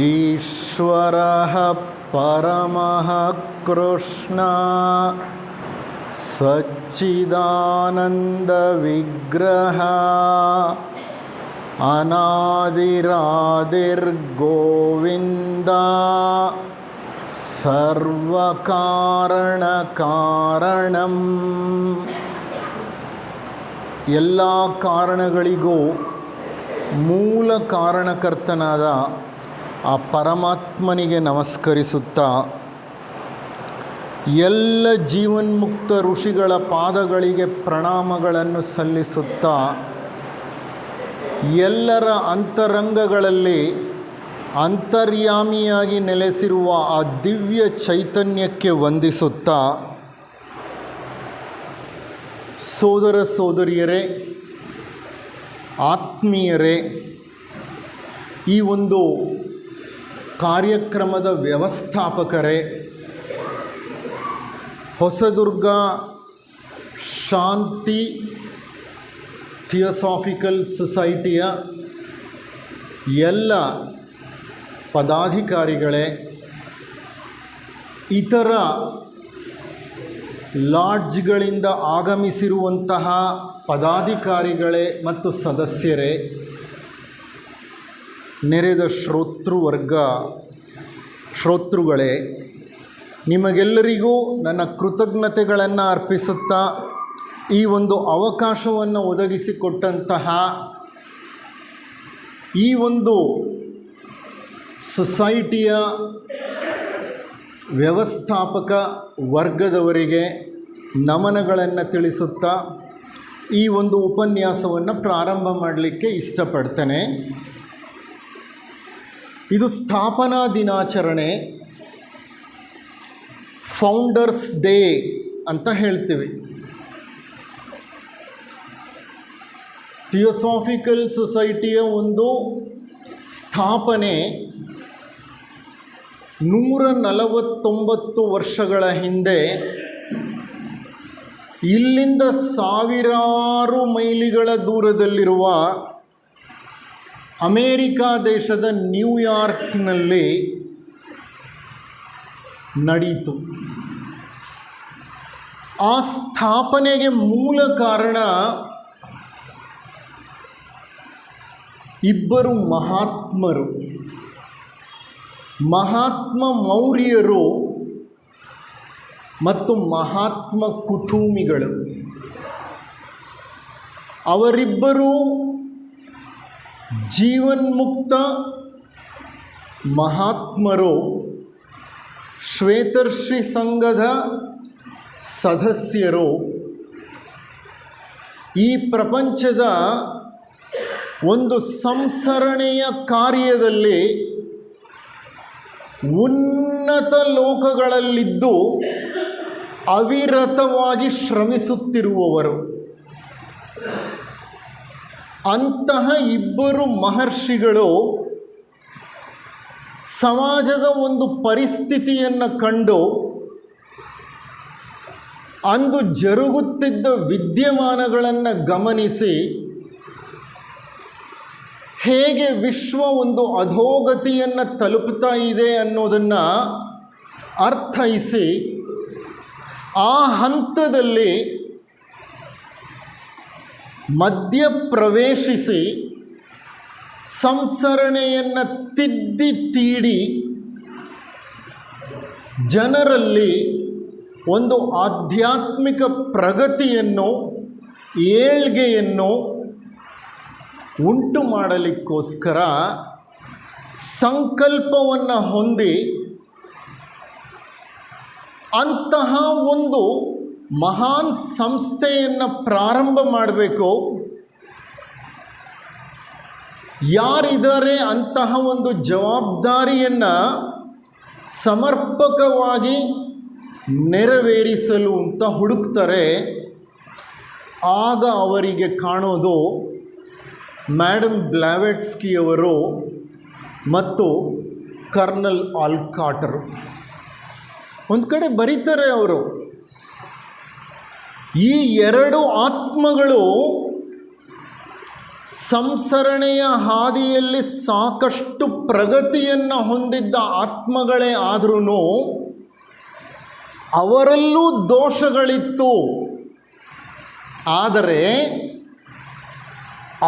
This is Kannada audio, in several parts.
ಈಶ್ವರಃ ಪರಮಃ ಕೃಷ್ಣ ಸಚ್ಚಿದಾನಂದ ವಿಗ್ರಹ ಅನಾದಿರಾದಿರ್ಗೋವಿಂದ ಸರ್ವಕಾರಣ ಕಾರಣಂ. ಎಲ್ಲ ಕಾರಣಗಳಿಗೂ ಮೂಲ ಕಾರಣಕರ್ತನಾದ ಆ ಪರಮಾತ್ಮನಿಗೆ ನಮಸ್ಕರಿಸುತ್ತಾ, ಎಲ್ಲ ಜೀವನ್ಮುಕ್ತ ಋಷಿಗಳ ಪಾದಗಳಿಗೆ ಪ್ರಣಾಮಗಳನ್ನು ಸಲ್ಲಿಸುತ್ತಾ, ಎಲ್ಲರ ಅಂತರಂಗಗಳಲ್ಲಿ ಅಂತರ್ಯಾಮಿಯಾಗಿ ನೆಲೆಸಿರುವ ಆ ದಿವ್ಯ ಚೈತನ್ಯಕ್ಕೆ ವಂದಿಸುತ್ತಾ, ಸೋದರ ಸೋದರಿಯರೇ, ಆತ್ಮೀಯರೇ, ಈ ಒಂದು ಕಾರ್ಯಕ್ರಮದ ವ್ಯವಸ್ಥಾಪಕರೇ, ಹೊಸದುರ್ಗ ಶಾಂತಿ ಥಿಯೋಸಾಫಿಕಲ್ ಸೊಸೈಟಿಯ ಎಲ್ಲ ಪದಾಧಿಕಾರಿಗಳೇ, ಇತರ ಲಾಡ್ಜ್ಗಳಿಂದ ಆಗಮಿಸಿರುವಂತಹ ಪದಾಧಿಕಾರಿಗಳೇ ಮತ್ತು ಸದಸ್ಯರೇ, ನೆರೆದ ಶ್ರೋತೃಗಳೇ, ನಿಮಗೆಲ್ಲರಿಗೂ ನನ್ನ ಕೃತಜ್ಞತೆಗಳನ್ನು ಅರ್ಪಿಸುತ್ತಾ, ಈ ಒಂದು ಅವಕಾಶವನ್ನು ಒದಗಿಸಿಕೊಟ್ಟಂತಹ ಈ ಒಂದು ಸೊಸೈಟಿಯ ವ್ಯವಸ್ಥಾಪಕ ವರ್ಗದವರಿಗೆ ನಮನಗಳನ್ನು ತಿಳಿಸುತ್ತಾ ಈ ಒಂದು ಉಪನ್ಯಾಸವನ್ನು ಪ್ರಾರಂಭ ಮಾಡಲಿಕ್ಕೆ ಇಷ್ಟಪಡ್ತೇನೆ. ಇದು ಸ್ಥಾಪನಾ ದಿನಾಚರಣೆ, ಫೌಂಡರ್ಸ್ ಡೇ ಅಂತ ಹೇಳ್ತೀವಿ. ಥಿಯೋಸಾಫಿಕಲ್ ಸೊಸೈಟಿಯ ಒಂದು ಸ್ಥಾಪನೆ 149 ವರ್ಷಗಳ ಹಿಂದೆ ಇಲ್ಲಿಂದ ಸಾವಿರಾರು ಮೈಲಿಗಳ ದೂರದಲ್ಲಿರುವ ಅಮೇರಿಕಾ ದೇಶದ ನ್ಯೂಯಾರ್ಕ್ನಲ್ಲಿ ನಡೆಯಿತು. ಆ ಸ್ಥಾಪನೆಗೆ ಮೂಲ ಕಾರಣ ಇಬ್ಬರು ಮಹಾತ್ಮರು, ಮಹಾತ್ಮ ಮೌರ್ಯರು ಮತ್ತು ಮಹಾತ್ಮ ಕುತುಮಿಗಳು. ಅವರಿಬ್ಬರೂ ಜೀವನ್ಮುಕ್ತ ಮಹಾತ್ಮರು, ಶ್ವೇತರ್ಷಿ ಸಂಘದ ಸದಸ್ಯರು. ಈ ಪ್ರಪಂಚದ ಒಂದು ಸಂಸರಣೆಯ ಕಾರ್ಯದಲ್ಲಿ ಉನ್ನತ ಲೋಕಗಳಲ್ಲಿದ್ದು ಅವಿರತವಾಗಿ ಶ್ರಮಿಸುತ್ತಿರುವವರು. ಅಂತಹ ಇಬ್ಬರು ಮಹರ್ಷಿಗಳು ಸಮಾಜದ ಒಂದು ಪರಿಸ್ಥಿತಿಯನ್ನು ಕಂಡು, ಅಂದು ಜರುಗುತ್ತಿದ್ದ ವಿದ್ಯಮಾನಗಳನ್ನು ಗಮನಿಸಿ, ಹೇಗೆ ವಿಶ್ವ ಒಂದು ಅಧೋಗತಿಯನ್ನು ತಲುಪ್ತಾ ಇದೆ ಅನ್ನೋದನ್ನು ಅರ್ಥೈಸಿ, ಆ ಹಂತದಲ್ಲಿ ಮಧ್ಯಪ್ರವೇಶಿಸಿ ಸಂಸರಣೆಯನ್ನು ತಿದ್ದಿ ತೀಡಿ ಜನರಲ್ಲಿ ಒಂದು ಆಧ್ಯಾತ್ಮಿಕ ಪ್ರಗತಿಯನ್ನು, ಏಳ್ಗೆಯನ್ನು ಉಂಟು ಮಾಡಲಿಕ್ಕೋಸ್ಕರ ಸಂಕಲ್ಪವನ್ನು ಹೊಂದಿ ಅಂತಹ ಒಂದು ಮಹಾನ್ ಸಂಸ್ಥೆಯನ್ನು ಪ್ರಾರಂಭ ಮಾಡಬೇಕು. ಯಾರಿದ್ದಾರೆ ಅಂತಹ ಒಂದು ಜವಾಬ್ದಾರಿಯನ್ನು ಸಮರ್ಪಕವಾಗಿ ನೆರವೇರಿಸಲು ಅಂತ ಹುಡುಕ್ತಾರೆ. ಆಗ ಅವರಿಗೆ ಕಾಣೋದು ಮ್ಯಾಡಮ್ ಬ್ಲಾವೆಟ್ಸ್ಕಿಯವರು ಮತ್ತು ಕರ್ನಲ್ ಆಲ್ಕಾಟರು. ಒಂದು ಕಡೆ ಬರೀತಾರೆ ಅವರು, ಈ ಎರಡು ಆತ್ಮಗಳು ಸಂಸರಣೆಯ ಹಾದಿಯಲ್ಲಿ ಸಾಕಷ್ಟು ಪ್ರಗತಿಯನ್ನು ಹೊಂದಿದ್ದ ಆತ್ಮಗಳೇ ಆದ್ರೂ ಅವರಲ್ಲೂ ದೋಷಗಳಿತ್ತು. ಆದರೆ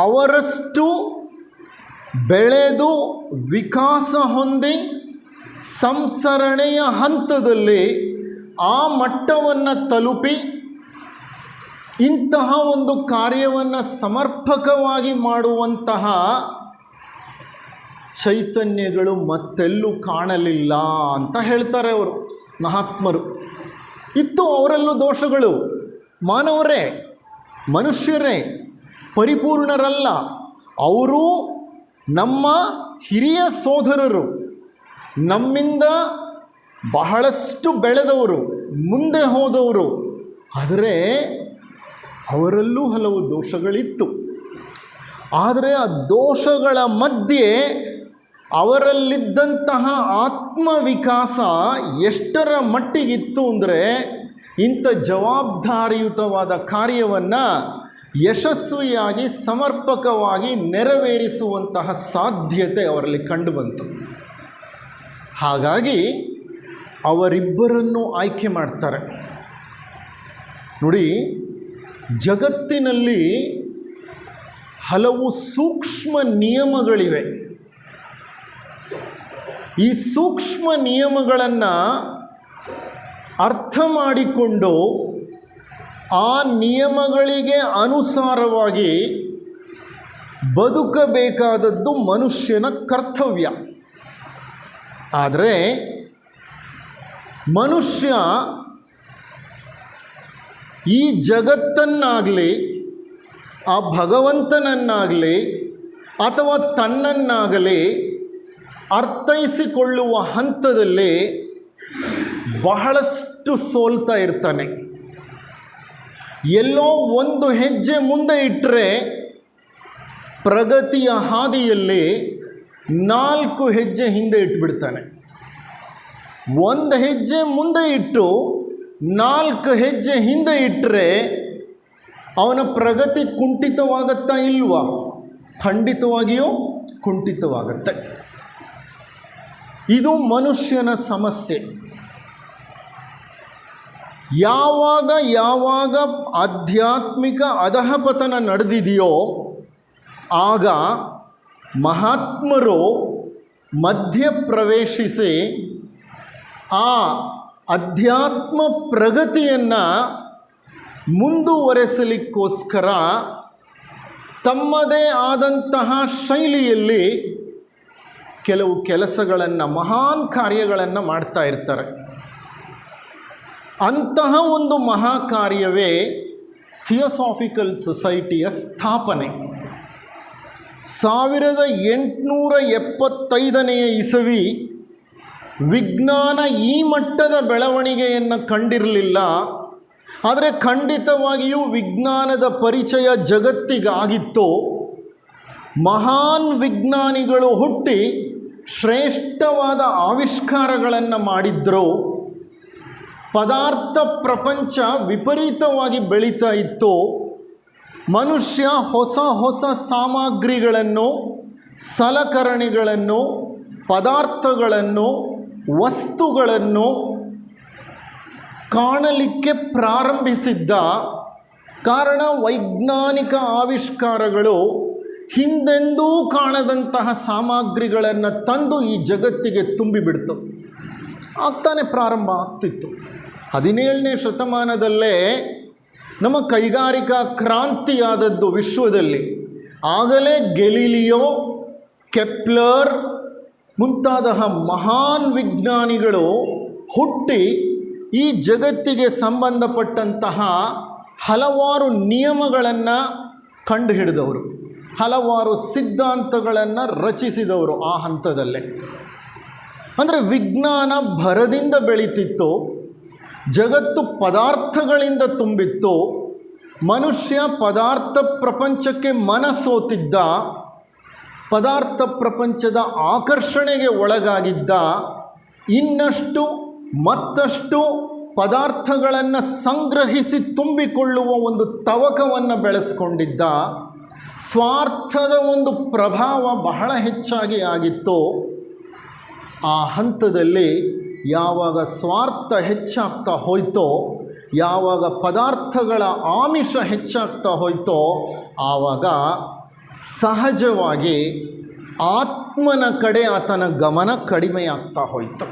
ಅವರಷ್ಟು ಬೆಳೆದು ವಿಕಾಸ ಹೊಂದಿ ಸಂಸರಣೆಯ ಹಂತದಲ್ಲಿ ಆ ಮಟ್ಟವನ್ನು ತಲುಪಿ ಇಂತಹ ಒಂದು ಕಾರ್ಯವನ್ನು ಸಮರ್ಪಕವಾಗಿ ಮಾಡುವಂತಹ ಚೈತನ್ಯಗಳು ಮತ್ತೆಲ್ಲೂ ಕಾಣಲಿಲ್ಲ ಅಂತ ಹೇಳ್ತಾರೆ ಅವರು ಮಹಾತ್ಮರು. ಇತ್ತು ಅವರಲ್ಲೂ ದೋಷಗಳು. ಮಾನವರೇ, ಮನುಷ್ಯರೇ, ಪರಿಪೂರ್ಣರಲ್ಲ. ಅವರು ನಮ್ಮ ಹಿರಿಯ ಸೋದರರು, ನಮ್ಮಿಂದ ಬಹಳಷ್ಟು ಬೆಳೆದವರು, ಮುಂದೆ ಹೋದವರು. ಆದರೆ ಅವರಲ್ಲೂ ಹಲವು ದೋಷಗಳಿತ್ತು. ಆದರೆ ಆ ದೋಷಗಳ ಮಧ್ಯೆ ಅವರಲ್ಲಿದ್ದಂತಹ ಆತ್ಮವಿಕಾಸ ಎಷ್ಟರ ಮಟ್ಟಿಗಿತ್ತು ಅಂದರೆ, ಇಂಥ ಜವಾಬ್ದಾರಿಯುತವಾದ ಕಾರ್ಯವನ್ನು ಯಶಸ್ವಿಯಾಗಿ ಸಮರ್ಪಕವಾಗಿ ನೆರವೇರಿಸುವಂತಹ ಸಾಧ್ಯತೆ ಅವರಲ್ಲಿ ಕಂಡುಬಂತು. ಹಾಗಾಗಿ ಅವರಿಬ್ಬರನ್ನು ಆಯ್ಕೆ ಮಾಡ್ತಾರೆ. ನೋಡಿ, ಜಗತ್ತಿನಲ್ಲಿ ಹಲವು ಸೂಕ್ಷ್ಮ ನಿಯಮಗಳಿವೆ. ಈ ಸೂಕ್ಷ್ಮ ನಿಯಮಗಳನ್ನು ಅರ್ಥ ಮಾಡಿಕೊಂಡು ಆ ನಿಯಮಗಳಿಗೆ ಅನುಸಾರವಾಗಿ ಬದುಕಬೇಕಾದದ್ದು ಮನುಷ್ಯನ ಕರ್ತವ್ಯ. ಆದರೆ ಮನುಷ್ಯ ಈ ಜಗತ್ತನ್ನಾಗಲಿ, ಆ ಭಗವಂತನನ್ನಾಗಲಿ ಅಥವಾ ತನ್ನನ್ನಾಗಲಿ ಅರ್ಥೈಸಿಕೊಳ್ಳುವ ಹಂತದಲ್ಲಿ ಬಹಳಷ್ಟು ಸೋಲ್ತಾ ಇರ್ತಾನೆ. ಎಲ್ಲೋ ಒಂದು ಹೆಜ್ಜೆ ಮುಂದೆ ಇಟ್ಟರೆ ಪ್ರಗತಿಯ ಹಾದಿಯಲ್ಲಿ 4 ಹೆಜ್ಜೆ ಹಿಂದೆ ಇಟ್ಬಿಡ್ತಾನೆ. 1 ಹೆಜ್ಜೆ ಮುಂದೆ ಇಟ್ಟು 4 ಹೆಜ್ಜೆ ಹಿಂದೆ ಇಟ್ಟರೆ ಅವನ ಪ್ರಗತಿ ಕುಂಠಿತವಾಗತ್ತಾ ಇಲ್ವಾ? ಖಂಡಿತವಾಗಿಯೂ ಕುಂಠಿತವಾಗತ್ತೆ. ಇದು ಮನುಷ್ಯನ ಸಮಸ್ಯೆ. ಯಾವಾಗ ಆಧ್ಯಾತ್ಮಿಕ ಅಧಃಪತನ ನಡೆದಿದೆಯೋ ಆಗ ಮಹಾತ್ಮರು ಮಧ್ಯಪ್ರವೇಶಿಸಿ ಆ ಅಧ್ಯಾತ್ಮ ಪ್ರಗತಿಯನ್ನು ಮುಂದುವರೆಸಲಿಕ್ಕೋಸ್ಕರ ತಮ್ಮದೇ ಆದಂತಹ ಶೈಲಿಯಲ್ಲಿ ಕೆಲವು ಕೆಲಸಗಳನ್ನು, ಮಹಾನ್ ಕಾರ್ಯಗಳನ್ನು ಮಾಡ್ತಾ ಇರ್ತಾರೆ. ಅಂತಹ ಒಂದು ಮಹಾ ಕಾರ್ಯವೇ ಥಿಯೋಸಾಫಿಕಲ್ ಸೊಸೈಟಿಯ ಸ್ಥಾಪನೆ. 1875 ಇಸವಿ ವಿಜ್ಞಾನ ಈ ಮಟ್ಟದ ಬೆಳವಣಿಗೆಯನ್ನು ಕಂಡಿರಲಿಲ್ಲ. ಆದರೆ ಖಂಡಿತವಾಗಿಯೂ ವಿಜ್ಞಾನದ ಪರಿಚಯ ಜಗತ್ತಿಗಾಗಿತ್ತು. ಮಹಾನ್ ವಿಜ್ಞಾನಿಗಳು ಹುಟ್ಟಿ ಶ್ರೇಷ್ಠವಾದ ಆವಿಷ್ಕಾರಗಳನ್ನು ಮಾಡಿದ್ರು. ಪದಾರ್ಥ ಪ್ರಪಂಚ ವಿಪರೀತವಾಗಿ ಬೆಳೀತಾ ಇತ್ತು. ಮನುಷ್ಯ ಹೊಸ ಹೊಸ ಸಾಮಗ್ರಿಗಳನ್ನು, ಸಲಕರಣೆಗಳನ್ನು, ಪದಾರ್ಥಗಳನ್ನು, ವಸ್ತುಗಳನ್ನು ಕಾಣಲಿಕ್ಕೆ ಪ್ರಾರಂಭಿಸಿದ್ದ ಕಾರಣ ವೈಜ್ಞಾನಿಕ ಆವಿಷ್ಕಾರಗಳು ಹಿಂದೆಂದೂ ಕಾಣದಂತಹ ಸಾಮಗ್ರಿಗಳನ್ನು ತಂದು ಈ ಜಗತ್ತಿಗೆ ತುಂಬಿಬಿಡ್ತು. ಆಗ್ತಾನೆ ಪ್ರಾರಂಭ ಆಗ್ತಿತ್ತು. 17ನೇ ಶತಮಾನದಲ್ಲೇ ನಮ್ಮ ಕೈಗಾರಿಕಾ ಕ್ರಾಂತಿಯಾದದ್ದು ವಿಶ್ವದಲ್ಲಿ. ಆಗಲೇ ಗೆಲೀಲಿಯೋ, ಕೆಪ್ಲರ್ ಮುಂತಾದ ಮಹಾನ್ ವಿಜ್ಞಾನಿಗಳು ಹುಟ್ಟಿ ಈ ಜಗತ್ತಿಗೆ ಸಂಬಂಧಪಟ್ಟಂತಹ ಹಲವಾರು ನಿಯಮಗಳನ್ನು ಕಂಡುಹಿಡಿದವರು, ಹಲವಾರು ಸಿದ್ಧಾಂತಗಳನ್ನು ರಚಿಸಿದವರು ಆ ಹಂತದಲ್ಲೇ. ಅಂದರೆ ವಿಜ್ಞಾನ ಭರದಿಂದ ಬೆಳೀತಿತ್ತು, ಜಗತ್ತು ಪದಾರ್ಥಗಳಿಂದ ತುಂಬಿತ್ತು, ಮನುಷ್ಯ ಪದಾರ್ಥ ಪ್ರಪಂಚಕ್ಕೆ ಮನಸೋತಿದ್ದ, ಪದಾರ್ಥ ಪ್ರಪಂಚದ ಆಕರ್ಷಣೆಗೆ ಒಳಗಾಗಿದ್ದ, ಇನ್ನಷ್ಟು ಮತ್ತಷ್ಟು ಪದಾರ್ಥಗಳನ್ನು ಸಂಗ್ರಹಿಸಿ ತುಂಬಿಕೊಳ್ಳುವ ಒಂದು ತವಕವನ್ನು ಬೆಳೆಸ್ಕೊಂಡಿದ್ದ. ಸ್ವಾರ್ಥದ ಒಂದು ಪ್ರಭಾವ ಬಹಳ ಹೆಚ್ಚಾಗಿ ಆಗಿತ್ತು. ಆ ಹಂತದಲ್ಲಿ ಯಾವಾಗ ಸ್ವಾರ್ಥ ಹೆಚ್ಚಾಗ್ತಾ ಹೋಯ್ತೋ, ಯಾವಾಗ ಪದಾರ್ಥಗಳ ಆಮಿಷ ಹೆಚ್ಚಾಗ್ತಾ ಹೋಯ್ತೋ, ಆವಾಗ ಸಹಜವಾಗಿ ಆತ್ಮನ ಕಡೆ ಆತನ ಗಮನ ಕಡಿಮೆಯಾಗ್ತಾ ಹೋಯಿತು.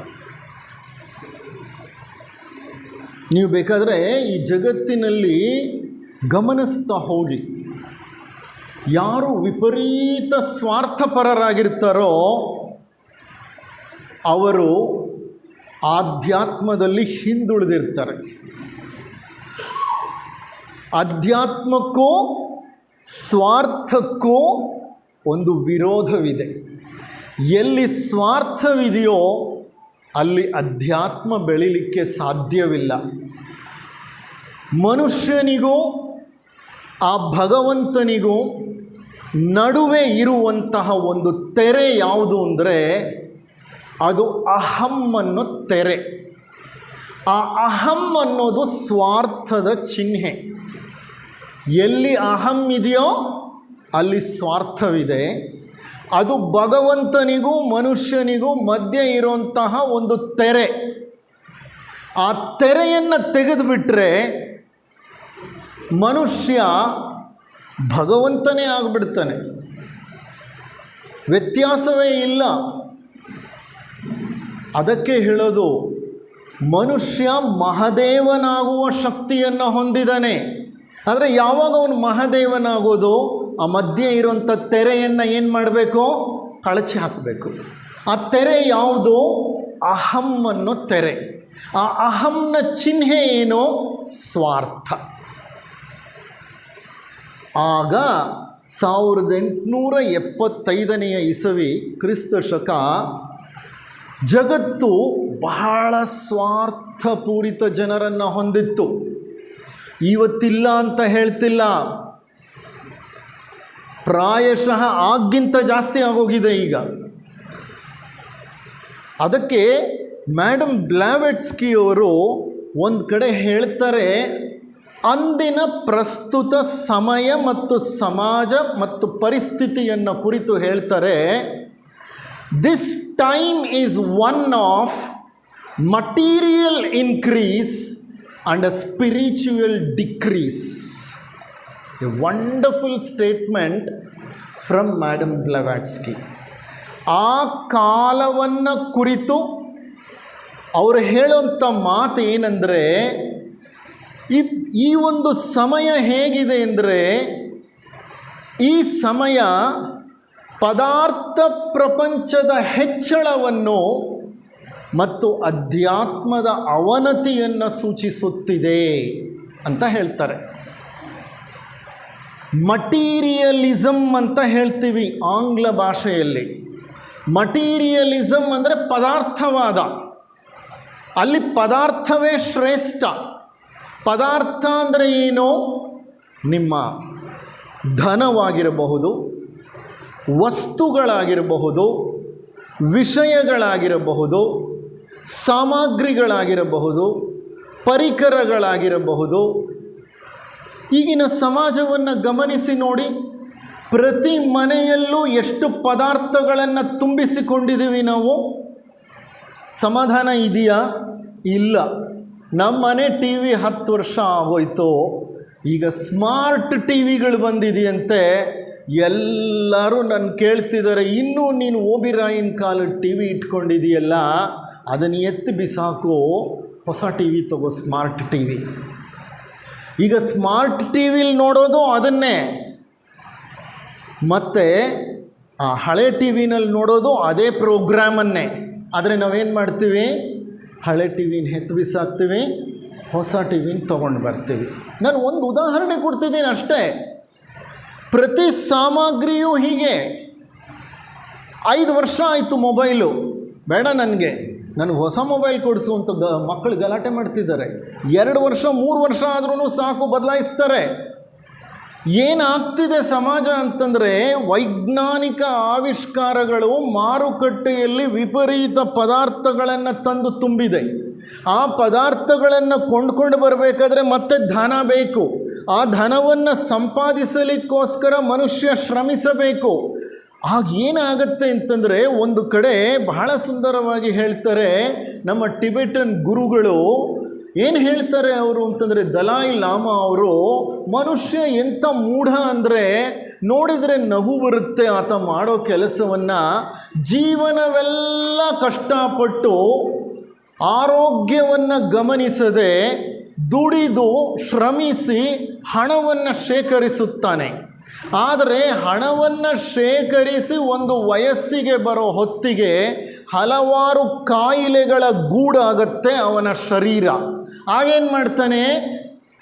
ನೀವು ಬೇಕಾದರೆ ಈ ಜಗತ್ತಿನಲ್ಲಿ ಗಮನಿಸ್ತಾ ಹೋಗಿ, ಯಾರು ವಿಪರೀತ ಸ್ವಾರ್ಥಪರರಾಗಿರ್ತಾರೋ ಅವರು ಆಧ್ಯಾತ್ಮದಲ್ಲಿ ಹಿಂದುಳಿದಿರ್ತಾರೆ. ಅಧ್ಯಾತ್ಮಕ್ಕೂ ಸ್ವಾರ್ಥಕ್ಕೂ ಒಂದು ವಿರೋಧವಿದೆ. ಎಲ್ಲಿ ಸ್ವಾರ್ಥವಿದೆಯೋ ಅಲ್ಲಿ ಅಧ್ಯಾತ್ಮ ಬೆಳೀಲಿಕ್ಕೆ ಸಾಧ್ಯವಿಲ್ಲ. ಮನುಷ್ಯನಿಗೂ ಆ ಭಗವಂತನಿಗೂ ನಡುವೆ ಇರುವಂತಹ ಒಂದು ತೆರೆ ಯಾವುದು ಅಂದರೆ ಅದು ಅಹಂ ಅನ್ನೋ ತೆರೆ. ಆ ಅಹಂ ಅನ್ನೋದು ಸ್ವಾರ್ಥದ ಚಿಹ್ನೆ. ಎಲ್ಲಿ ಅಹಂ ಇದೆಯೋ ಅಲ್ಲಿ ಸ್ವಾರ್ಥವಿದೆ. ಅದು ಭಗವಂತನಿಗೂ ಮನುಷ್ಯನಿಗೂ ಮಧ್ಯೆ ಇರುವಂತಹ ಒಂದು ತೆರೆ. ಆ ತೆರೆಯನ್ನು ತೆಗೆದುಬಿಟ್ರೆ ಮನುಷ್ಯ ಭಗವಂತನೇ ಆಗಿಬಿಡ್ತಾನೆ, ವ್ಯತ್ಯಾಸವೇ ಇಲ್ಲ. ಅದಕ್ಕೆ ಹೇಳೋದು, ಮನುಷ್ಯ ಮಹಾದೇವನಾಗುವ ಶಕ್ತಿಯನ್ನು ಹೊಂದಿದ್ದಾನೆ. ಆದರೆ ಯಾವಾಗ ಅವನು ಮಹಾದೇವನಾಗೋದು, ಆ ಮಧ್ಯೆ ಇರುವಂಥ ತೆರೆಯನ್ನು ಏನು ಮಾಡಬೇಕು? ಕಳಚಿ ಹಾಕಬೇಕು. ಆ ತೆರೆ ಯಾವುದು? ಅಹಂ ಅನ್ನೋ ತೆರೆ. ಆ ಅಹಂನ ಚಿಹ್ನೆ ಏನು? ಸ್ವಾರ್ಥ. ಆಗ 1875 ಇಸವಿ ಕ್ರಿಸ್ತ ಶಕ ಜಗತ್ತು ಬಹಳ ಸ್ವಾರ್ಥಪೂರಿತ ಜನರನ್ನು ಹೊಂದಿತ್ತು. ಇವತ್ತಿಲ್ಲ ಅಂತ ಹೇಳ್ತಿಲ್ಲ, ಪ್ರಾಯಶಃ ಆಗಿಂತ ಜಾಸ್ತಿ ಆಗೋಗಿದೆ ಈಗ. ಅದಕ್ಕೆ ಮೇಡಮ್ ಬ್ಲಾವೆಟ್ಸ್ಕಿ ಅವರು ಒಂದು ಕಡೆ ಹೇಳ್ತಾರೆ, ಅಂದಿನ ಪ್ರಸ್ತುತ ಸಮಯ ಮತ್ತು ಸಮಾಜ ಮತ್ತು ಪರಿಸ್ಥಿತಿಯನ್ನು ಕುರಿತು ಹೇಳ್ತಾರೆ, this time is one of material increase and a spiritual decrease. A wonderful statement from Madam Blavatsky. ಆ ಕಾಲವನ್ನು ಕುರಿತು ಅವರು ಹೇಳುವಂಥ ಮಾತು ಏನಂದರೆ, ಈ ಒಂದು ಸಮಯ ಹೇಗಿದೆ ಅಂದರೆ, ಈ ಸಮಯ ಪದಾರ್ಥ ಪ್ರಪಂಚದ ಹೆಚ್ಚಳವನ್ನು ಮತ್ತು ಅಧ್ಯಾತ್ಮದ ಅವನತಿಯನ್ನು ಸೂಚಿಸುತ್ತಿದೆ ಅಂತ ಹೇಳ್ತಾರೆ. ಮಟೀರಿಯಲಿಸಮ್ ಅಂತ ಹೇಳ್ತೀವಿ ಆಂಗ್ಲ ಭಾಷೆಯಲ್ಲಿ. ಮಟೀರಿಯಲಿಸಮ್ ಅಂದರೆ ಪದಾರ್ಥವಾದ. ಅಲ್ಲಿ ಪದಾರ್ಥವೇ ಶ್ರೇಷ್ಠ. ಪದಾರ್ಥ ಅಂದರೆ ಏನು? ನಿಮ್ಮ ಧನವಾಗಿರಬಹುದು, ವಸ್ತುಗಳಾಗಿರಬಹುದು, ವಿಷಯಗಳಾಗಿರಬಹುದು, ಸಾಮಗ್ರಿಗಳಾಗಿರಬಹುದು, ಪರಿಕರಗಳಾಗಿರಬಹುದು. ಈಗಿನ ಸಮಾಜವನ್ನು ಗಮನಿಸಿ ನೋಡಿ, ಪ್ರತಿ ಮನೆಯಲ್ಲೂ ಎಷ್ಟು ಪದಾರ್ಥಗಳನ್ನು ತುಂಬಿಸಿಕೊಂಡಿದ್ದೀವಿ ನಾವು. ಸಮಾಧಾನ ಇದೆಯಾ? ಇಲ್ಲ. ನಮ್ಮ ಮನೆ ಟಿ ವಿ 10 ವರ್ಷ ಆಗೋಯ್ತು, ಈಗ ಸ್ಮಾರ್ಟ್ ಟಿ ವಿಗಳು ಬಂದಿದೆಯಂತೆ. ಎಲ್ಲರೂ ನನ್ನ ಕೇಳ್ತಿದ್ದಾರೆ, ಇನ್ನೂ ನೀನು ಓಬಿರಾಯಿನ ಕಾಲದ ಟಿ ವಿ ಇಟ್ಕೊಂಡಿದೆಯಲ್ಲ, ಅದನ್ನು ಎತ್ತಿ ಬಿಸಾಕು, ಹೊಸ ಟಿ ವಿ ತಗೋ, ಸ್ಮಾರ್ಟ್ ಟಿ ವಿ. ಈಗ ಸ್ಮಾರ್ಟ್ ಟಿ ವಿಲಿ ನೋಡೋದು ಅದನ್ನೇ, ಮತ್ತು ಆ ಹಳೆ ಟಿ ವಿನಲ್ಲಿ ನೋಡೋದು ಅದೇ ಪ್ರೋಗ್ರಾಮನ್ನೇ. ಆದರೆ ನಾವೇನು ಮಾಡ್ತೀವಿ? ಹಳೆ ಟಿ ವಿನ ಎತ್ತಿ ಬಿಸಾಕ್ತೀವಿ, ಹೊಸ ಟಿ ವಿನ ತೊಗೊಂಡು ಬರ್ತೀವಿ. ನಾನು ಒಂದು ಉದಾಹರಣೆ ಕೊಡ್ತಿದ್ದೀನಿ ಅಷ್ಟೇ. ಪ್ರತಿ ಸಾಮಗ್ರಿಯೂ ಹೀಗೆ. 5 ವರ್ಷ ಆಯಿತು ಮೊಬೈಲು, ಬೇಡ ನನಗೆ ಹೊಸ ಮೊಬೈಲ್ ಕೊಡಿಸು ಅಂತ ಮಕ್ಕಳು ಗಲಾಟೆ ಮಾಡ್ತಿದ್ದಾರೆ. 2 ವರ್ಷ 3 ವರ್ಷ ಆದ್ರೂ ಸಾಕು, ಬದಲಾಯಿಸ್ತಾರೆ. ಏನಾಗ್ತಿದೆ ಸಮಾಜ ಅಂತಂದರೆ, ವೈಜ್ಞಾನಿಕ ಆವಿಷ್ಕಾರಗಳು ಮಾರುಕಟ್ಟೆಯಲ್ಲಿ ವಿಪರೀತ ಪದಾರ್ಥಗಳನ್ನು ತಂದು ತುಂಬಿದೆ. ಆ ಪದಾರ್ಥಗಳನ್ನು ಕೊಂಡ್ಕೊಂಡು ಬರಬೇಕಾದ್ರೆ ಮತ್ತೆ ಧನ ಬೇಕು. ಆ ಧನವನ್ನು ಸಂಪಾದಿಸಲಿಕ್ಕೋಸ್ಕರ ಮನುಷ್ಯ ಶ್ರಮಿಸಬೇಕು. ಆಗ ಏನಾಗತ್ತೆ ಅಂತಂದರೆ, ಒಂದು ಕಡೆ ಬಹಳ ಸುಂದರವಾಗಿ ಹೇಳ್ತಾರೆ ನಮ್ಮ ಟಿಬೆಟನ್ ಗುರುಗಳು. ಏನು ಹೇಳ್ತಾರೆ ಅವರು ಅಂತಂದರೆ, ದಲಾಯಿ ಲಾಮಾ ಅವರು, ಮನುಷ್ಯ ಎಂಥ ಮೂಢ ಅಂದರೆ ನೋಡಿದರೆ ನಗು ಬರುತ್ತೆ ಆತ ಮಾಡೋ ಕೆಲಸವನ್ನು. ಜೀವನವೆಲ್ಲ ಕಷ್ಟಪಟ್ಟು ಆರೋಗ್ಯವನ್ನು ಗಮನಿಸದೆ ದುಡಿದು ಶ್ರಮಿಸಿ ಹಣವನ್ನು ಶೇಖರಿಸುತ್ತಾನೆ. ಆದರೆ ಹಣವನ್ನು ಶೇಖರಿಸಿ ಒಂದು ವಯಸ್ಸಿಗೆ ಬರೋ ಹೊತ್ತಿಗೆ ಹಲವಾರು ಕಾಯಿಲೆಗಳ ಗೂಡಾಗತ್ತೆ ಅವನ ಶರೀರ. ಆಗೇನು ಮಾಡ್ತಾನೆ,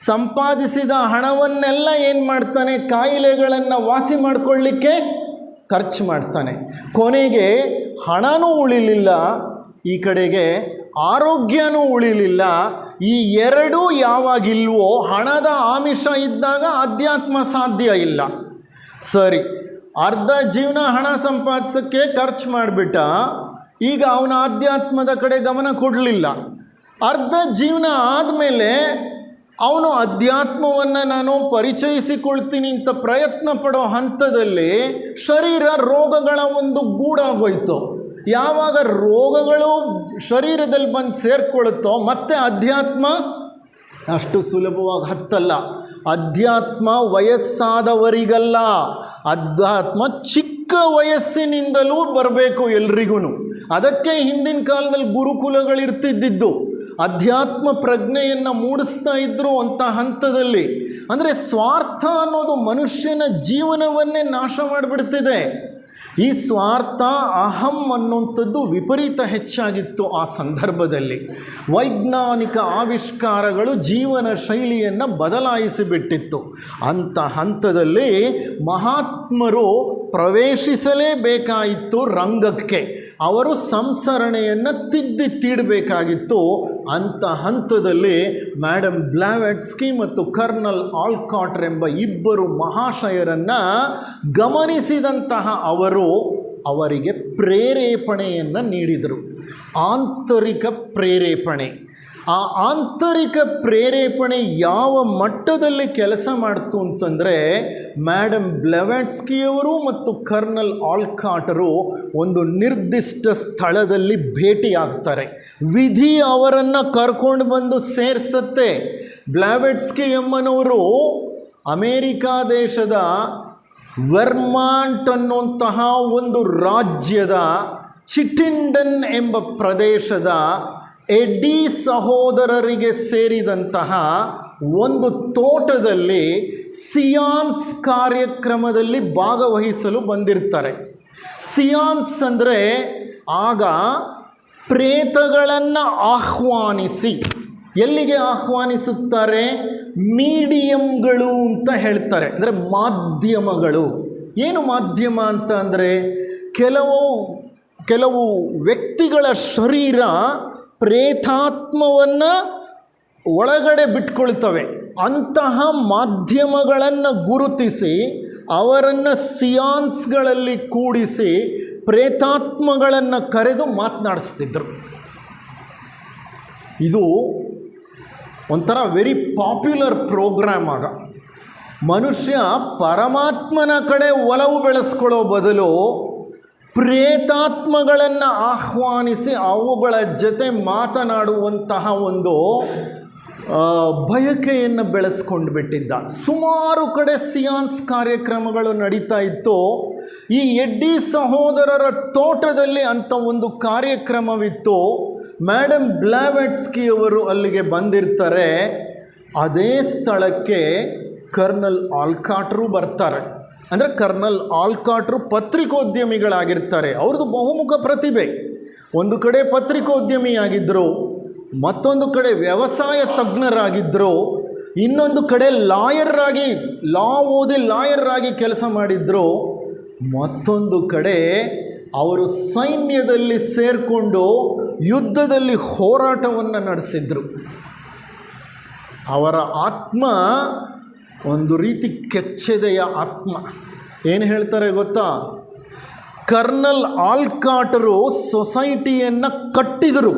ಸಂಪಾದಿಸಿದ ಹಣವನ್ನೆಲ್ಲ ಏನು ಮಾಡ್ತಾನೆ, ಕಾಯಿಲೆಗಳನ್ನು ವಾಸಿ ಮಾಡಿಕೊಳ್ಳಿಕ್ಕೆ ಖರ್ಚು ಮಾಡ್ತಾನೆ. ಕೊನೆಗೆ ಹಣನೂ ಉಳಿಲಿಲ್ಲ, ಈ ಕಡೆಗೆ ಆರೋಗ್ಯನೂ ಉಳಿಲಿಲ್ಲ. ಈ ಎರಡೂ ಯಾವಾಗಿಲ್ವೋ, ಹಣದ ಆಮಿಷ ಇದ್ದಾಗ ಅಧ್ಯಾತ್ಮ ಸಾಧ್ಯ ಇಲ್ಲ. ಸರಿ, ಅರ್ಧ ಜೀವನ ಹಣ ಸಂಪಾದಿಸೋಕ್ಕೆ ಖರ್ಚು ಮಾಡಿಬಿಟ್ಟ, ಈಗ ಅವನ ಆಧ್ಯಾತ್ಮದ ಕಡೆ ಗಮನ ಕೊಡಲಿಲ್ಲ. ಅರ್ಧ ಜೀವನ ಆದಮೇಲೆ ಅವನು ಅಧ್ಯಾತ್ಮವನ್ನು ನಾನು ಪರಿಚಯಿಸಿಕೊಳ್ತೀನಿ ಅಂತ ಪ್ರಯತ್ನ ಪಡೋ ಹಂತದಲ್ಲಿ ಶರೀರ ರೋಗಗಳ ಒಂದು ಗೂಡಾಗೋಯ್ತು. ಯಾವಾಗ ರೋಗಗಳು ಶರೀರದಲ್ಲಿ ಬಂದು ಸೇರಿಕೊಳ್ಳುತ್ತೋ ಮತ್ತೆ ಅಧ್ಯಾತ್ಮ ಅಷ್ಟು ಸುಲಭವಾಗಿ ಹತ್ತಲ್ಲ. ಅಧ್ಯಾತ್ಮ ವಯಸ್ಸಾದವರಿಗಲ್ಲ, ಅಧ್ಯಾತ್ಮ ಚಿಕ್ಕ ವಯಸ್ಸಿನಿಂದಲೂ ಬರಬೇಕು ಎಲ್ರಿಗೂ. ಅದಕ್ಕೆ ಹಿಂದಿನ ಕಾಲದಲ್ಲಿ ಗುರುಕುಲಗಳಿರ್ತಿದ್ದಿದ್ದು, ಅಧ್ಯಾತ್ಮ ಪ್ರಜ್ಞೆಯನ್ನು ಮೂಡಿಸ್ತಾ ಇದ್ದರು ಅಂತ ಹಂತದಲ್ಲಿ. ಅಂದರೆ ಸ್ವಾರ್ಥ ಅನ್ನೋದು ಮನುಷ್ಯನ ಜೀವನವನ್ನೇ ನಾಶ ಮಾಡಿಬಿಡ್ತಿದೆ. ಈ ಸ್ವಾರ್ಥ, ಅಹಂ ಅನ್ನುವಂಥದ್ದು ವಿಪರೀತ ಹೆಚ್ಚಾಗಿತ್ತು ಆ ಸಂದರ್ಭದಲ್ಲಿ. ವೈಜ್ಞಾನಿಕ ಆವಿಷ್ಕಾರಗಳು ಜೀವನ ಶೈಲಿಯನ್ನು ಬದಲಾಯಿಸಿಬಿಟ್ಟಿತ್ತು. ಅಂಥ ಹಂತದಲ್ಲಿ ಮಹಾತ್ಮರು ಪ್ರವೇಶಿಸಲೇಬೇಕಾಯಿತು ರಂಗಕ್ಕೆ. ಅವರು ಸಂಸರಣೆಯನ್ನು ತೀಡಬೇಕಾಗಿತ್ತು. ಅಂಥ ಹಂತದಲ್ಲಿ ಮೇಡಮ್ ಬ್ಲಾವೆಟ್ಸ್ಕಿ ಮತ್ತು ಕರ್ನಲ್ ಆಲ್ಕಾಟ್ ಎಂಬ ಇಬ್ಬರು ಮಹಾಶಯರನ್ನು ಗಮನಿಸಿದಂತಹ ಅವರು ಅವರಿಗೆ ಪ್ರೇರೇಪಣೆಯನ್ನು ನೀಡಿದರು. ಆಂತರಿಕ ಪ್ರೇರೇಪಣೆ. ಆ ಆಂತರಿಕ ಪ್ರೇರೇಪಣೆ ಯಾವ ಮಟ್ಟದಲ್ಲಿ ಕೆಲಸ ಮಾಡ್ತು ಅಂತಂದರೆ, ಮೇಡಮ್ ಬ್ಲೆವಾಟ್ಸ್ಕಿಯವರು ಮತ್ತು ಕರ್ನಲ್ ಆಲ್ಕಾಟರು ಒಂದು ನಿರ್ದಿಷ್ಟ ಸ್ಥಳದಲ್ಲಿ ಭೇಟಿಯಾಗ್ತಾರೆ. ವಿಧಿ ಅವರನ್ನು ಕರ್ಕೊಂಡು ಬಂದು ಸೇರಿಸತ್ತೆ. ಬ್ಲೆವಾಟ್ಸ್ಕಿ ಎಂಬನವರು ಅಮೇರಿಕಾ ದೇಶದ ವೆರ್ಮಾಂಟ್ ಅನ್ನುವಂತಹ ಒಂದು ರಾಜ್ಯದ ಚಿಟಿಂಡನ್ ಎಂಬ ಪ್ರದೇಶದ ಎಡ್ಡಿ ಸಹೋದರರಿಗೆ ಸೇರಿದಂತಹ ಒಂದು ತೋಟದಲ್ಲಿ ಸಿಯಾನ್ಸ್ ಕಾರ್ಯಕ್ರಮದಲ್ಲಿ ಭಾಗವಹಿಸಲು ಬಂದಿರ್ತಾರೆ. ಸಿಯಾನ್ಸ್ ಅಂದರೆ ಆಗ ಪ್ರೇತಗಳನ್ನು ಆಹ್ವಾನಿಸಿ, ಎಲ್ಲಿಗೆ ಆಹ್ವಾನಿಸುತ್ತಾರೆ, ಮೀಡಿಯಂಗಳು ಅಂತ ಹೇಳ್ತಾರೆ. ಅಂದರೆ ಮಾಧ್ಯಮಗಳು. ಏನು ಮಾಧ್ಯಮ ಅಂತ ಅಂದರೆ, ಕೆಲವು ವ್ಯಕ್ತಿಗಳ ಶರೀರ ಪ್ರೇತಾತ್ಮವನ್ನು ಒಳಗಡೆ ಬಿಟ್ಕೊಳ್ತವೆ. ಅಂತಹ ಮಾಧ್ಯಮಗಳನ್ನು ಗುರುತಿಸಿ ಅವರನ್ನು ಸಿಯಾನ್ಸ್ಗಳಲ್ಲಿ ಕೂಡಿಸಿ ಪ್ರೇತಾತ್ಮಗಳನ್ನು ಕರೆದು ಮಾತನಾಡಿಸ್ತಿದ್ರು. ಇದು ಒಂಥರ ವೆರಿ ಪಾಪ್ಯುಲರ್ ಪ್ರೋಗ್ರಾಮ್. ಆಗ ಮನುಷ್ಯ ಪರಮಾತ್ಮನ ಕಡೆ ಒಲವು ಬೆಳೆಸ್ಕೊಳ್ಳೋ ಬದಲು ಪ್ರೇತಾತ್ಮಗಳನ್ನು ಆಹ್ವಾನಿಸಿ ಅವುಗಳ ಜೊತೆ ಮಾತನಾಡುವಂತಹ ಒಂದು ಬಯಕೆಯನ್ನು ಬೆಳೆಸ್ಕೊಂಡು ಬಿಟ್ಟಿದ್ದ. ಸುಮಾರು ಕಡೆ ಸಿಯಾನ್ಸ್ ಕಾರ್ಯಕ್ರಮಗಳು ನಡೀತಾ ಇತ್ತು. ಈ ಎಡ್ಡಿ ಸಹೋದರರ ತೋಟದಲ್ಲಿ ಅಂಥ ಒಂದು ಕಾರ್ಯಕ್ರಮವಿತ್ತು. ಮೇಡಮ್ ಬ್ಲಾವೆಟ್ಸ್ಕಿಯವರು ಅಲ್ಲಿಗೆ ಬಂದಿರ್ತಾರೆ. ಅದೇ ಸ್ಥಳಕ್ಕೆ ಕರ್ನಲ್ ಆಲ್ಕಾಟ್ರು ಬರ್ತಾರೆ. ಅಂದರೆ ಕರ್ನಲ್ ಆಲ್ಕಾಟ್ರು ಪತ್ರಿಕೋದ್ಯಮಿಗಳಾಗಿರ್ತಾರೆ. ಅವ್ರದ್ದು ಬಹುಮುಖ ಪ್ರತಿಭೆ. ಒಂದು ಕಡೆ ಪತ್ರಿಕೋದ್ಯಮಿಯಾಗಿದ್ದರು, ಮತ್ತೊಂದು ಕಡೆ ವ್ಯವಸಾಯ ತಜ್ಞರಾಗಿದ್ದರು, ಇನ್ನೊಂದು ಕಡೆ ಲಾ ಓದಿ ಲಾಯರ್ ಆಗಿ ಕೆಲಸ ಮಾಡಿದ್ರು, ಮತ್ತೊಂದು ಕಡೆ ಅವರು ಸೈನ್ಯದಲ್ಲಿ ಸೇರಿಕೊಂಡು ಯುದ್ಧದಲ್ಲಿ ಹೋರಾಟವನ್ನು ನಡೆಸಿದ್ರು. ಅವರ ಆತ್ಮ ಒಂದು ರೀತಿ ಕೆಚ್ಚೆದೆಯ ಆತ್ಮ. ಏನು ಹೇಳ್ತಾರೆ ಗೊತ್ತಾ, ಕರ್ನಲ್ ಆಲ್ಕಾಟರು ಸೊಸೈಟಿಯನ್ನು ಕಟ್ಟಿದರು.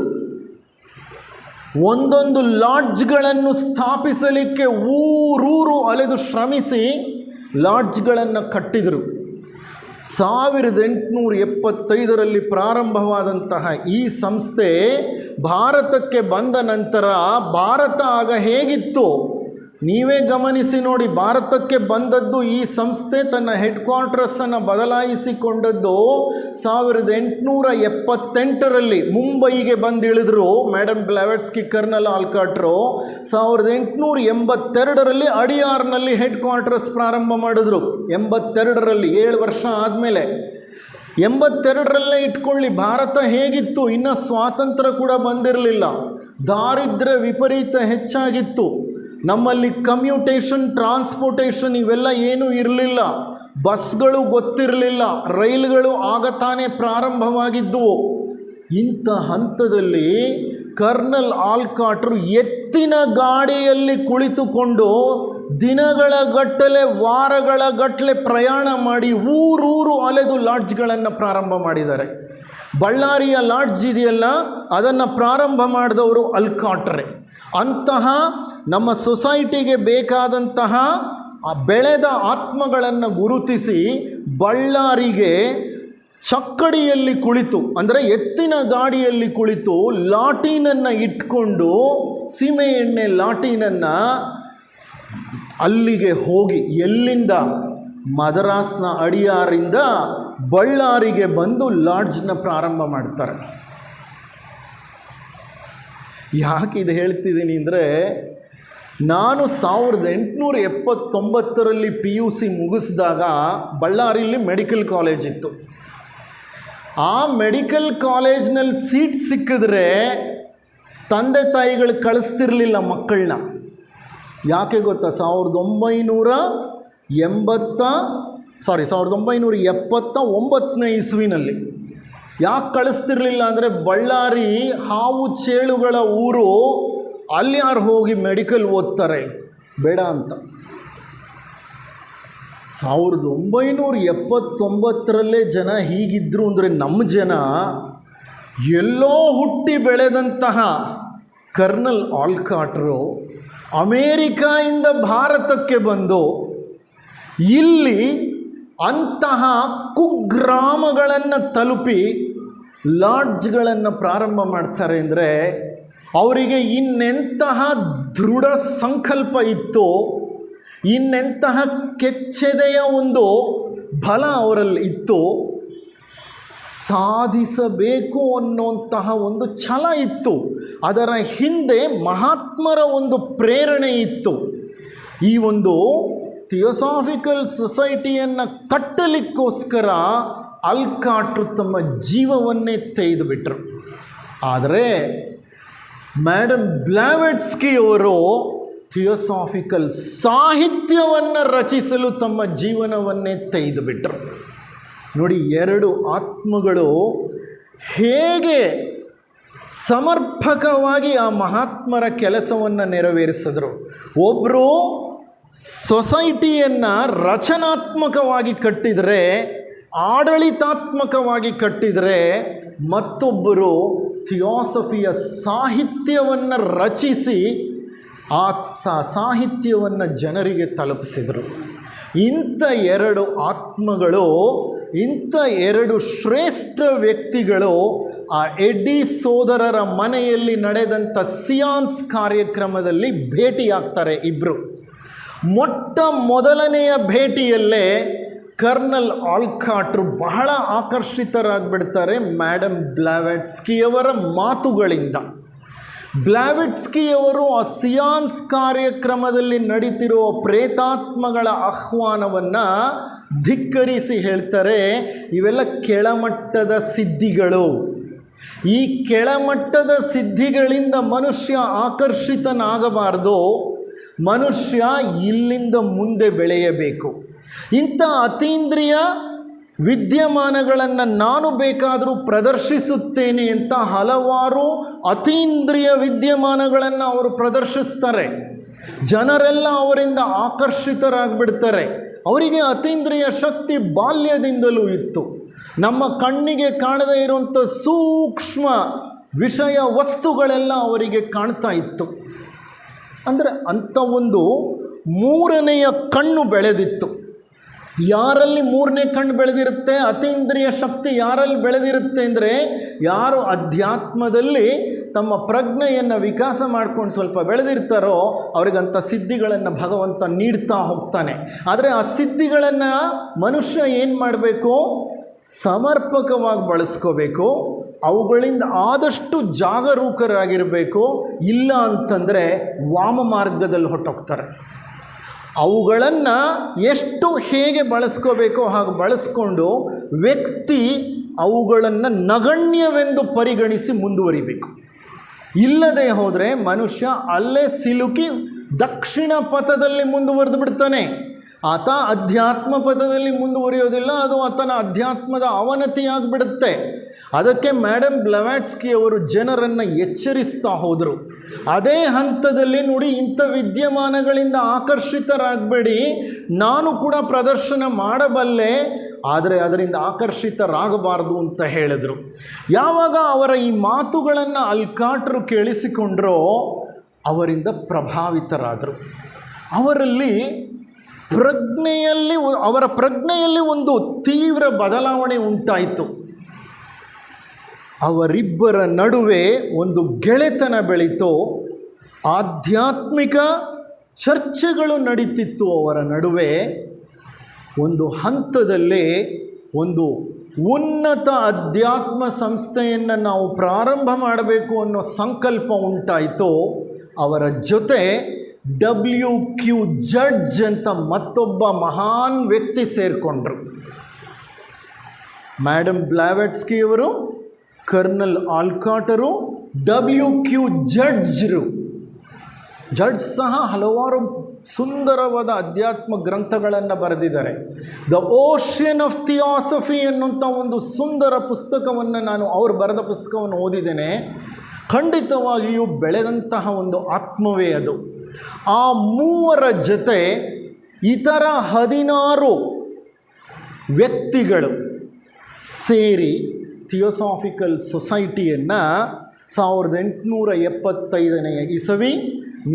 ಒಂದೊಂದು ಲಾಡ್ಜ್ಗಳನ್ನು ಸ್ಥಾಪಿಸಲಿಕ್ಕೆ ಊರೂರು ಅಲೆದು ಶ್ರಮಿಸಿ ಲಾಡ್ಜ್ಗಳನ್ನು ಕಟ್ಟಿದರು. 1875ರಲ್ಲಿ ಪ್ರಾರಂಭವಾದಂತಹ ಈ ಸಂಸ್ಥೆ ಭಾರತಕ್ಕೆ ಬಂದ ನಂತರ ಭಾರತ ಆಗ ಹೇಗಿತ್ತು ನೀವೇ ಗಮನಿಸಿ ನೋಡಿ. ಭಾರತಕ್ಕೆ ಬಂದದ್ದು ಈ ಸಂಸ್ಥೆ ತನ್ನ ಹೆಡ್ ಕ್ವಾರ್ಟರ್ಸನ್ನು ಬದಲಾಯಿಸಿಕೊಂಡದ್ದು 1878ರಲ್ಲಿ ಮುಂಬಯಿಗೆ ಬಂದಿಳಿದ್ರು ಮೇಡಮ್ ಬ್ಲಾವೆಟ್ಸ್ಕಿ, ಕರ್ನಲ್ ಆಲ್ಕಾಟ್ರು. 1882ರಲ್ಲಿ ಅಡಿಯಾರ್ನಲ್ಲಿ ಹೆಡ್ ಕ್ವಾರ್ಟರ್ಸ್ ಪ್ರಾರಂಭ ಮಾಡಿದ್ರು. 82ರಲ್ಲಿ 7 ವರ್ಷ ಆದಮೇಲೆ 82ರಲ್ಲೇ ಇಟ್ಕೊಳ್ಳಿ. ಭಾರತ ಹೇಗಿತ್ತು? ಇನ್ನು ಸ್ವಾತಂತ್ರ್ಯ ಕೂಡ ಬಂದಿರಲಿಲ್ಲ. ದಾರಿದ್ರ್ಯ ವಿಪರೀತ ಹೆಚ್ಚಾಗಿತ್ತು. ನಮ್ಮಲ್ಲಿ ಕಮ್ಯೂಟೇಷನ್, ಟ್ರಾನ್ಸ್ಪೋರ್ಟೇಷನ್ ಇವೆಲ್ಲ ಏನೂ ಇರಲಿಲ್ಲ. ಬಸ್ಗಳು ಗೊತ್ತಿರಲಿಲ್ಲ, ರೈಲುಗಳು ಆಗ ತಾನೇ ಪ್ರಾರಂಭವಾಗಿದ್ದವು. ಇಂಥ ಹಂತದಲ್ಲಿ ಕರ್ನಲ್ ಆಲ್ಕಾಟ್ರು ಎತ್ತಿನ ಗಾಡಿಯಲ್ಲಿ ಕುಳಿತುಕೊಂಡು ದಿನಗಳ ಗಟ್ಟಲೆ, ವಾರಗಳ ಗಟ್ಟಲೆ ಪ್ರಯಾಣ ಮಾಡಿ ಊರೂರು ಅಲೆದು ಲಾಡ್ಜ್ಗಳನ್ನು ಪ್ರಾರಂಭ ಮಾಡಿದ್ದಾರೆ. ಬಳ್ಳಾರಿಯ ಲಾಡ್ಜ್ ಇದೆಯಲ್ಲ, ಅದನ್ನು ಪ್ರಾರಂಭ ಮಾಡಿದವರು ಆಲ್ಕಾಟ್ರೆ. ಅಂತಹ ನಮ್ಮ ಸೊಸೈಟಿಗೆ ಬೇಕಾದಂತಹ ಬೆಳೆದ ಆತ್ಮಗಳನ್ನು ಗುರುತಿಸಿ ಬಳ್ಳಾರಿಗೆ ಚಕ್ಕಡಿಯಲ್ಲಿ ಕುಳಿತು, ಅಂದರೆ ಎತ್ತಿನ ಗಾಡಿಯಲ್ಲಿ ಕುಳಿತು ಲಾಟೀನನ್ನು ಇಟ್ಕೊಂಡು, ಸೀಮೆ ಎಣ್ಣೆ ಲಾಟೀನನ್ನು ಅಲ್ಲಿಗೆ ಹೋಗಿ, ಎಲ್ಲಿಂದ? ಮದ್ರಾಸ್ನ ಅಡಿಯಾರಿಂದ ಬಳ್ಳಾರಿಗೆ ಬಂದು ಲಾಡ್ಜ್ನ ಪ್ರಾರಂಭ ಮಾಡ್ತಾರೆ. ಯಾಕೆ ಇದು ಹೇಳ್ತಿದ್ದೀನಿ ಅಂದರೆ, ನಾನು 1879ರಲ್ಲಿ PUC ಮುಗಿಸಿದಾಗ ಬಳ್ಳಾರಿಯಲ್ಲಿ ಮೆಡಿಕಲ್ ಕಾಲೇಜ್ ಇತ್ತು. ಆ ಮೆಡಿಕಲ್ ಕಾಲೇಜ್ನಲ್ಲಿ ಸೀಟ್ ಸಿಕ್ಕಿದ್ರೆ ತಂದೆ ತಾಯಿಗಳು ಕಳಿಸ್ತಿರ್ಲಿಲ್ಲ ಮಕ್ಕಳನ್ನ. ಯಾಕೆ ಗೊತ್ತಾ? 1979ನೇ ಇಸ್ವಿನಲ್ಲಿ ಯಾಕೆ ಕಳಿಸ್ತಿರ್ಲಿಲ್ಲ ಅಂದರೆ, ಬಳ್ಳಾರಿ ಹಾವು ಚೇಳುಗಳ ಊರು, ಅಲ್ಲಿ ಯಾರು ಹೋಗಿ ಮೆಡಿಕಲ್ ಓದ್ತಾರೆ, ಬೇಡ ಅಂತ. 1979ರಲ್ಲೇ ಜನ ಹೀಗಿದ್ದರು ಅಂದರೆ, ನಮ್ಮ ಜನ ಎಲ್ಲೋ ಹುಟ್ಟಿ ಬೆಳೆದಂತಹ ಕರ್ನಲ್ ಆಲ್ಕಾಟ್ರು ಅಮೇರಿಕಾಯಿಂದ ಭಾರತಕ್ಕೆ ಬಂದು ಇಲ್ಲಿ ಅಂತಹ ಕುಗ್ರಾಮಗಳನ್ನು ತಲುಪಿ ಲಾಡ್ಜ್ಗಳನ್ನು ಪ್ರಾರಂಭ ಮಾಡ್ತಾರೆ ಅಂದರೆ, ಅವರಿಗೆ ಇನ್ನೆಂತಹ ದೃಢ ಸಂಕಲ್ಪ ಇತ್ತು, ಇನ್ನೆಂತಹ ಕೆಚ್ಚೆದೆಯ ಒಂದು ಬಲ ಅವರಲ್ಲಿ ಇತ್ತು, ಸಾಧಿಸಬೇಕು ಅನ್ನುವಂತಹ ಒಂದು ಛಲ ಇತ್ತು. ಅದರ ಹಿಂದೆ ಮಹಾತ್ಮರ ಒಂದು ಪ್ರೇರಣೆ ಇತ್ತು. ಈ ಒಂದು ಥಿಯೋಸಾಫಿಕಲ್ ಸೊಸೈಟಿಯನ್ನು ಕಟ್ಟಲಿಕ್ಕೋಸ್ಕರ ಆಲ್ಕಾಟ್ರು ತಮ್ಮ ಜೀವವನ್ನೇ ತೆಗೆದುಬಿಟ್ರು. ಆದರೆ ಮೇಡಮ್ ಬ್ಲಾವೆಟ್ಸ್ಕಿ ಅವರು ಥಿಯೋಸಾಫಿಕಲ್ ಸಾಹಿತ್ಯವನ್ನು ರಚಿಸಲು ತಮ್ಮ ಜೀವನವನ್ನೇ ತೆಗೆದುಬಿಟ್ರು. ನೋಡಿ, 2 ಆತ್ಮಗಳು ಹೇಗೆ ಸಮರ್ಪಕವಾಗಿ ಆ ಮಹಾತ್ಮರ ಕೆಲಸವನ್ನು ನೆರವೇರಿಸಿದ್ರು. ಒಬ್ಬರು ಸೊಸೈಟಿಯನ್ನು ರಚನಾತ್ಮಕವಾಗಿ ಕಟ್ಟಿದರೆ, ಆಡಳಿತಾತ್ಮಕವಾಗಿ ಕಟ್ಟಿದರೆ, ಮತ್ತೊಬ್ಬರು ಥಿಯಾಸಫಿಯ ಸಾಹಿತ್ಯವನ್ನು ರಚಿಸಿ ಆ ಸಾಹಿತ್ಯವನ್ನು ಜನರಿಗೆ ತಲುಪಿಸಿದರು. ಇಂಥ 2 ಆತ್ಮಗಳು, ಇಂಥ 2 ಶ್ರೇಷ್ಠ ವ್ಯಕ್ತಿಗಳು ಆ ಎಡ್ಡಿ ಸೋದರರ ಮನೆಯಲ್ಲಿ ನಡೆದಂಥ ಸಿಯಾನ್ಸ್ ಕಾರ್ಯಕ್ರಮದಲ್ಲಿ ಭೇಟಿಯಾಗ್ತಾರೆ. ಇಬ್ಬರು ಮೊಟ್ಟ ಮೊದಲನೆಯ ಭೇಟಿಯಲ್ಲೇ ಕರ್ನಲ್ ಆಲ್ಕಾಟ್ರು ಬಹಳ ಆಕರ್ಷಿತರಾಗಿಬಿಡ್ತಾರೆ ಮೇಡಮ್ ಬ್ಲಾವೆಟ್ಸ್ಕಿಯವರ ಮಾತುಗಳಿಂದ. ಬ್ಲಾವೆಟ್ಸ್ಕಿಯವರು ಆ ಸಿಯಾನ್ಸ್ ಕಾರ್ಯಕ್ರಮದಲ್ಲಿ ನಡೀತಿರುವ ಪ್ರೇತಾತ್ಮಗಳ ಆಹ್ವಾನವನ್ನು ಧಿಕ್ಕರಿಸಿ ಹೇಳ್ತಾರೆ, ಇವೆಲ್ಲ ಕೆಳಮಟ್ಟದ ಸಿದ್ಧಿಗಳು. ಈ ಕೆಳಮಟ್ಟದ ಸಿದ್ಧಿಗಳಿಂದ ಮನುಷ್ಯ ಆಕರ್ಷಿತನಾಗಬಾರ್ದು, ಮನುಷ್ಯ ಇಲ್ಲಿಂದ ಮುಂದೆ ಬೆಳೆಯಬೇಕು. ಇಂಥ ಅತೀಂದ್ರಿಯ ವಿದ್ಯಮಾನಗಳನ್ನು ನಾನು ಬೇಕಾದರೂ ಪ್ರದರ್ಶಿಸುತ್ತೇನೆ ಅಂತ ಹಲವಾರು ಅತೀಂದ್ರಿಯ ವಿದ್ಯಮಾನಗಳನ್ನು ಅವರು ಪ್ರದರ್ಶಿಸ್ತಾರೆ. ಜನರೆಲ್ಲ ಅವರಿಂದ ಆಕರ್ಷಿತರಾಗಿಬಿಡ್ತಾರೆ. ಅವರಿಗೆ ಅತೀಂದ್ರಿಯ ಶಕ್ತಿ ಬಾಲ್ಯದಿಂದಲೂ ಇತ್ತು. ನಮ್ಮ ಕಣ್ಣಿಗೆ ಕಾಣದೇ ಇರುವಂಥ ಸೂಕ್ಷ್ಮ ವಿಷಯ ವಸ್ತುಗಳೆಲ್ಲ ಅವರಿಗೆ ಕಾಣ್ತಾ ಇತ್ತು. ಅಂದರೆ ಅಂಥ ಒಂದು ಮೂರನೆಯ ಕಣ್ಣು ಬೆಳೆದಿತ್ತು. ಯಾರಲ್ಲಿ ಮೂರನೇ ಕಣ್ಣು ಬೆಳೆದಿರುತ್ತೆ, ಅತೀಂದ್ರಿಯ ಶಕ್ತಿ ಯಾರಲ್ಲಿ ಬೆಳೆದಿರುತ್ತೆ ಅಂದರೆ, ಯಾರು ಅಧ್ಯಾತ್ಮದಲ್ಲಿ ತಮ್ಮ ಪ್ರಜ್ಞೆಯನ್ನು ವಿಕಾಸ ಮಾಡ್ಕೊಂಡು ಸ್ವಲ್ಪ ಬೆಳೆದಿರ್ತಾರೋ ಅವ್ರಿಗಂಥ ಸಿದ್ಧಿಗಳನ್ನು ಭಗವಂತ ನೀಡ್ತಾ ಹೋಗ್ತಾನೆ. ಆದರೆ ಆ ಸಿದ್ಧಿಗಳನ್ನು ಮನುಷ್ಯ ಏನು ಮಾಡಬೇಕು? ಸಮರ್ಪಕವಾಗಿ ಬಳಸ್ಕೋಬೇಕು. ಅವುಗಳಿಂದ ಆದಷ್ಟು ಜಾಗರೂಕರಾಗಿರಬೇಕು. ಇಲ್ಲ ಅಂತಂದರೆ ವಾಮ ಮಾರ್ಗದಲ್ಲಿ ಹೊರಟೋಗ್ತಾರೆ. ಅವುಗಳನ್ನು ಎಷ್ಟು ಹೇಗೆ ಬಳಸ್ಕೋಬೇಕೋ ಹಾಗೆ ಬಳಸ್ಕೊಂಡು ವ್ಯಕ್ತಿ ಅವುಗಳನ್ನು ನಗಣ್ಯವೆಂದು ಪರಿಗಣಿಸಿ ಮುಂದುವರಿಬೇಕು. ಇಲ್ಲದೆ ಹೋದರೆ ಮನುಷ್ಯ ಅಲ್ಲೇ ಸಿಲುಕಿ ದಕ್ಷಿಣ ಪಥದಲ್ಲಿ ಮುಂದುವರೆದು ಬಿಡ್ತಾನೆ. ಆತ ಅಧ್ಯಾತ್ಮ ಪಥದಲ್ಲಿ ಮುಂದುವರಿಯೋದಿಲ್ಲ, ಅದು ಆತನ ಅಧ್ಯಾತ್ಮದ ಅವನತಿಯಾಗಿಬಿಡುತ್ತೆ. ಅದಕ್ಕೆ ಮೇಡಮ್ ಬ್ಲವಾಟ್ಸ್ಕಿ ಅವರು ಜನರನ್ನು ಎಚ್ಚರಿಸ್ತಾ ಹೋದರು. ಅದೇ ಹಂತದಲ್ಲಿ ನೋಡಿ, ಇಂಥ ವಿದ್ಯಮಾನಗಳಿಂದ ಆಕರ್ಷಿತರಾಗಬೇಡಿ, ನಾನು ಕೂಡ ಪ್ರದರ್ಶನ ಮಾಡಬಲ್ಲೆ, ಆದರೆ ಅದರಿಂದ ಆಕರ್ಷಿತರಾಗಬಾರ್ದು ಅಂತ ಹೇಳಿದರು. ಯಾವಾಗ ಅವರ ಈ ಮಾತುಗಳನ್ನು ಅಲ್ಕಾಟ್ರು ಕೇಳಿಸಿಕೊಂಡ್ರೋ ಅವರಿಂದ ಪ್ರಭಾವಿತರಾದರು. ಅವರಲ್ಲಿ ಅವರ ಪ್ರಜ್ಞೆಯಲ್ಲಿ ಒಂದು ತೀವ್ರ ಬದಲಾವಣೆ ಉಂಟಾಯಿತು. ಅವರಿಬ್ಬರ ನಡುವೆ ಒಂದು ಗೆಳೆತನ ಬೆಳೀತು. ಆಧ್ಯಾತ್ಮಿಕ ಚರ್ಚೆಗಳು ನಡೀತಿತ್ತು ಅವರ ನಡುವೆ. ಒಂದು ಹಂತದಲ್ಲಿ ಒಂದು ಉನ್ನತ ಅಧ್ಯಾತ್ಮ ಸಂಸ್ಥೆಯನ್ನು ನಾವು ಪ್ರಾರಂಭ ಮಾಡಬೇಕು ಅನ್ನೋ ಸಂಕಲ್ಪ ಉಂಟಾಯಿತು. ಅವರ ಜೊತೆ WQ ಜಡ್ಜ್ ಅಂತ ಮತ್ತೊಬ್ಬ ಮಹಾನ್ ವ್ಯಕ್ತಿ ಸೇರಿಕೊಂಡ್ರು. ಮೇಡಮ್ ಬ್ಲಾವೆಟ್ಸ್ಕಿಯವರು, ಕರ್ನಲ್ ಆಲ್ಕಾಟರು, WQ ಜಡ್ಜ್ ಸಹ ಹಲವಾರು ಸುಂದರವಾದ ಅಧ್ಯಾತ್ಮ ಗ್ರಂಥಗಳನ್ನು ಬರೆದಿದ್ದಾರೆ. ದ ಓಷನ್ ಆಫ್ ಥಿಯಾಸಫಿ ಅನ್ನುವಂಥ ಒಂದು ಸುಂದರ ಪುಸ್ತಕವನ್ನು ನಾನು ಅವ್ರು ಬರೆದ ಪುಸ್ತಕವನ್ನು ಓದಿದ್ದೇನೆ. ಖಂಡಿತವಾಗಿಯೂ ಬೆಳೆದಂತಹ ಒಂದು ಆತ್ಮವೇ ಅದು. ಆ ಮೂವರ ಜೊತೆ ಇತರ 16 ವ್ಯಕ್ತಿಗಳು ಸೇರಿ ಥಿಯೋಸಾಫಿಕಲ್ ಸೊಸೈಟಿಯನ್ನು 1875 ಇಸವಿ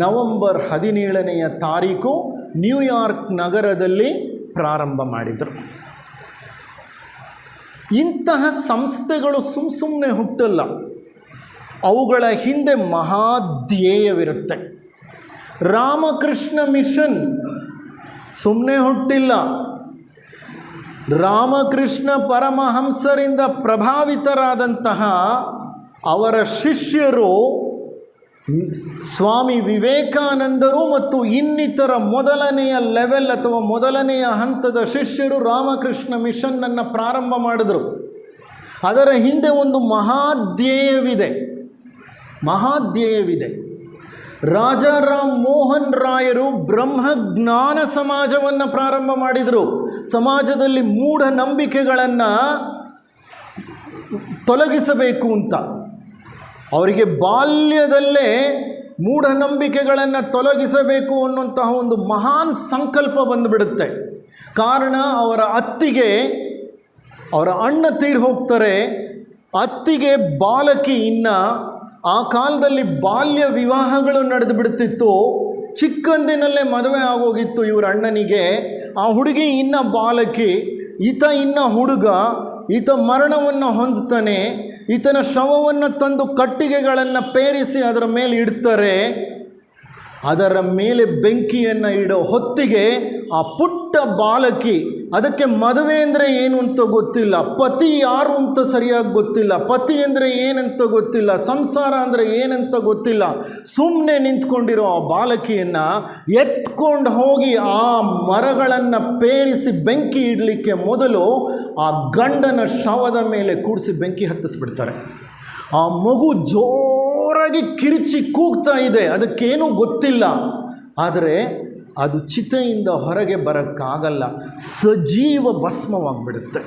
ನವೆಂಬರ್ 17 ನ್ಯೂಯಾರ್ಕ್ ನಗರದಲ್ಲಿ ಪ್ರಾರಂಭ ಮಾಡಿದರು. ಇಂತಹ ಸಂಸ್ಥೆಗಳು ಸುಮ್ಮನೆ ಹುಟ್ಟಲ್ಲ, ಅವುಗಳ ಹಿಂದೆ ಮಹಾಧ್ಯೇಯವಿರುತ್ತೆ. ರಾಮಕೃಷ್ಣ ಮಿಷನ್ ಸುಮ್ಮನೆ ಹುಟ್ಟಿಲ್ಲ. ರಾಮಕೃಷ್ಣ ಪರಮಹಂಸರಿಂದ ಪ್ರಭಾವಿತರಾದಂತಹ ಅವರ ಶಿಷ್ಯರು ಸ್ವಾಮಿ ವಿವೇಕಾನಂದರು ಮತ್ತು ಇನ್ನಿತರ ಮೊದಲನೆಯ ಲೆವೆಲ್ ಅಥವಾ ಮೊದಲನೆಯ ಹಂತದ ಶಿಷ್ಯರು ರಾಮಕೃಷ್ಣ ಮಿಷನ್ನನ್ನು ಪ್ರಾರಂಭ ಮಾಡಿದರು. ಅದರ ಹಿಂದೆ ಒಂದು ಮಹಾಧ್ಯೇಯವಿದೆ. ರಾಜಾರಾಮ್ ಮೋಹನ್ ರಾಯರು ಬ್ರಹ್ಮಜ್ಞಾನ ಸಮಾಜವನ್ನು ಪ್ರಾರಂಭ ಮಾಡಿದರು. ಸಮಾಜದಲ್ಲಿ ಮೂಢನಂಬಿಕೆಗಳನ್ನು ತೊಲಗಿಸಬೇಕು ಅಂತ. ಅವರಿಗೆ ಬಾಲ್ಯದಲ್ಲೇ ಮೂಢನಂಬಿಕೆಗಳನ್ನು ತೊಲಗಿಸಬೇಕು ಅನ್ನುವಂತಹ ಒಂದು ಮಹಾನ್ ಸಂಕಲ್ಪ ಬಂದುಬಿಡುತ್ತೆ. ಕಾರಣ, ಅವರ ಅತ್ತಿಗೆ, ಅವರ ಅಣ್ಣ ತೀರಿ ಹೋಗ್ತಾರೆ. ಅತ್ತಿಗೆ ಬಾಲಕಿ, ಇನ್ನು ಆ ಕಾಲದಲ್ಲಿ ಬಾಲ್ಯ ವಿವಾಹಗಳು ನಡೆದು ಬಿಡ್ತಿತ್ತು. ಚಿಕ್ಕಂದಿನಲ್ಲೇ ಮದುವೆ ಆಗೋಗಿತ್ತು ಇವರ ಅಣ್ಣನಿಗೆ. ಆ ಹುಡುಗಿ ಇನ್ನು ಬಾಲಕಿ, ಈತ ಇನ್ನು ಹುಡುಗ. ಈತ ಮರಣವನ್ನು ಹೊಂದುತ್ತಾನೆ. ಈತನ ಶವವನ್ನು ತಂದು ಕಟ್ಟಿಗೆಗಳನ್ನು ಪೇರಿಸಿ ಅದರ ಮೇಲೆ ಇಡ್ತಾರೆ. ಅದರ ಮೇಲೆ ಬೆಂಕಿಯನ್ನು ಇಡೋ ಹೊತ್ತಿಗೆ ಆ ಪುಟ್ಟ ಬಾಲಕಿ, ಅದಕ್ಕೆ ಮದುವೆ ಅಂದರೆ ಏನು ಅಂತ ಗೊತ್ತಿಲ್ಲ, ಪತಿ ಯಾರು ಅಂತ ಸರಿಯಾಗಿ ಗೊತ್ತಿಲ್ಲ, ಪತಿ ಅಂದರೆ ಏನಂತ ಗೊತ್ತಿಲ್ಲ, ಸಂಸಾರ ಅಂದರೆ ಏನಂತ ಗೊತ್ತಿಲ್ಲ, ಸುಮ್ಮನೆ ನಿಂತ್ಕೊಂಡಿರೋ ಆ ಬಾಲಕಿಯನ್ನು ಎತ್ಕೊಂಡು ಹೋಗಿ ಆ ಮರಗಳನ್ನು ಪೇರಿಸಿ ಬೆಂಕಿ ಇಡಲಿಕ್ಕೆ ಮೊದಲು ಆ ಗಂಡನ ಶವದ ಮೇಲೆ ಕೂಡಿಸಿ ಬೆಂಕಿ ಹತ್ತಿಸ್ಬಿಡ್ತಾರೆ. ಆ ಮಗು ಜೋರಾಗಿ ಕಿರಿಚಿ ಕೂಗ್ತಾ ಇದೆ, ಅದಕ್ಕೇನೂ ಗೊತ್ತಿಲ್ಲ. ಆದರೆ ಅದು ಚಿತೆಯಿಂದ ಹೊರಗೆ ಬರೋಕ್ಕಾಗಲ್ಲ, ಸಜೀವ ಭಸ್ಮವಾಗಿಬಿಡುತ್ತೆ.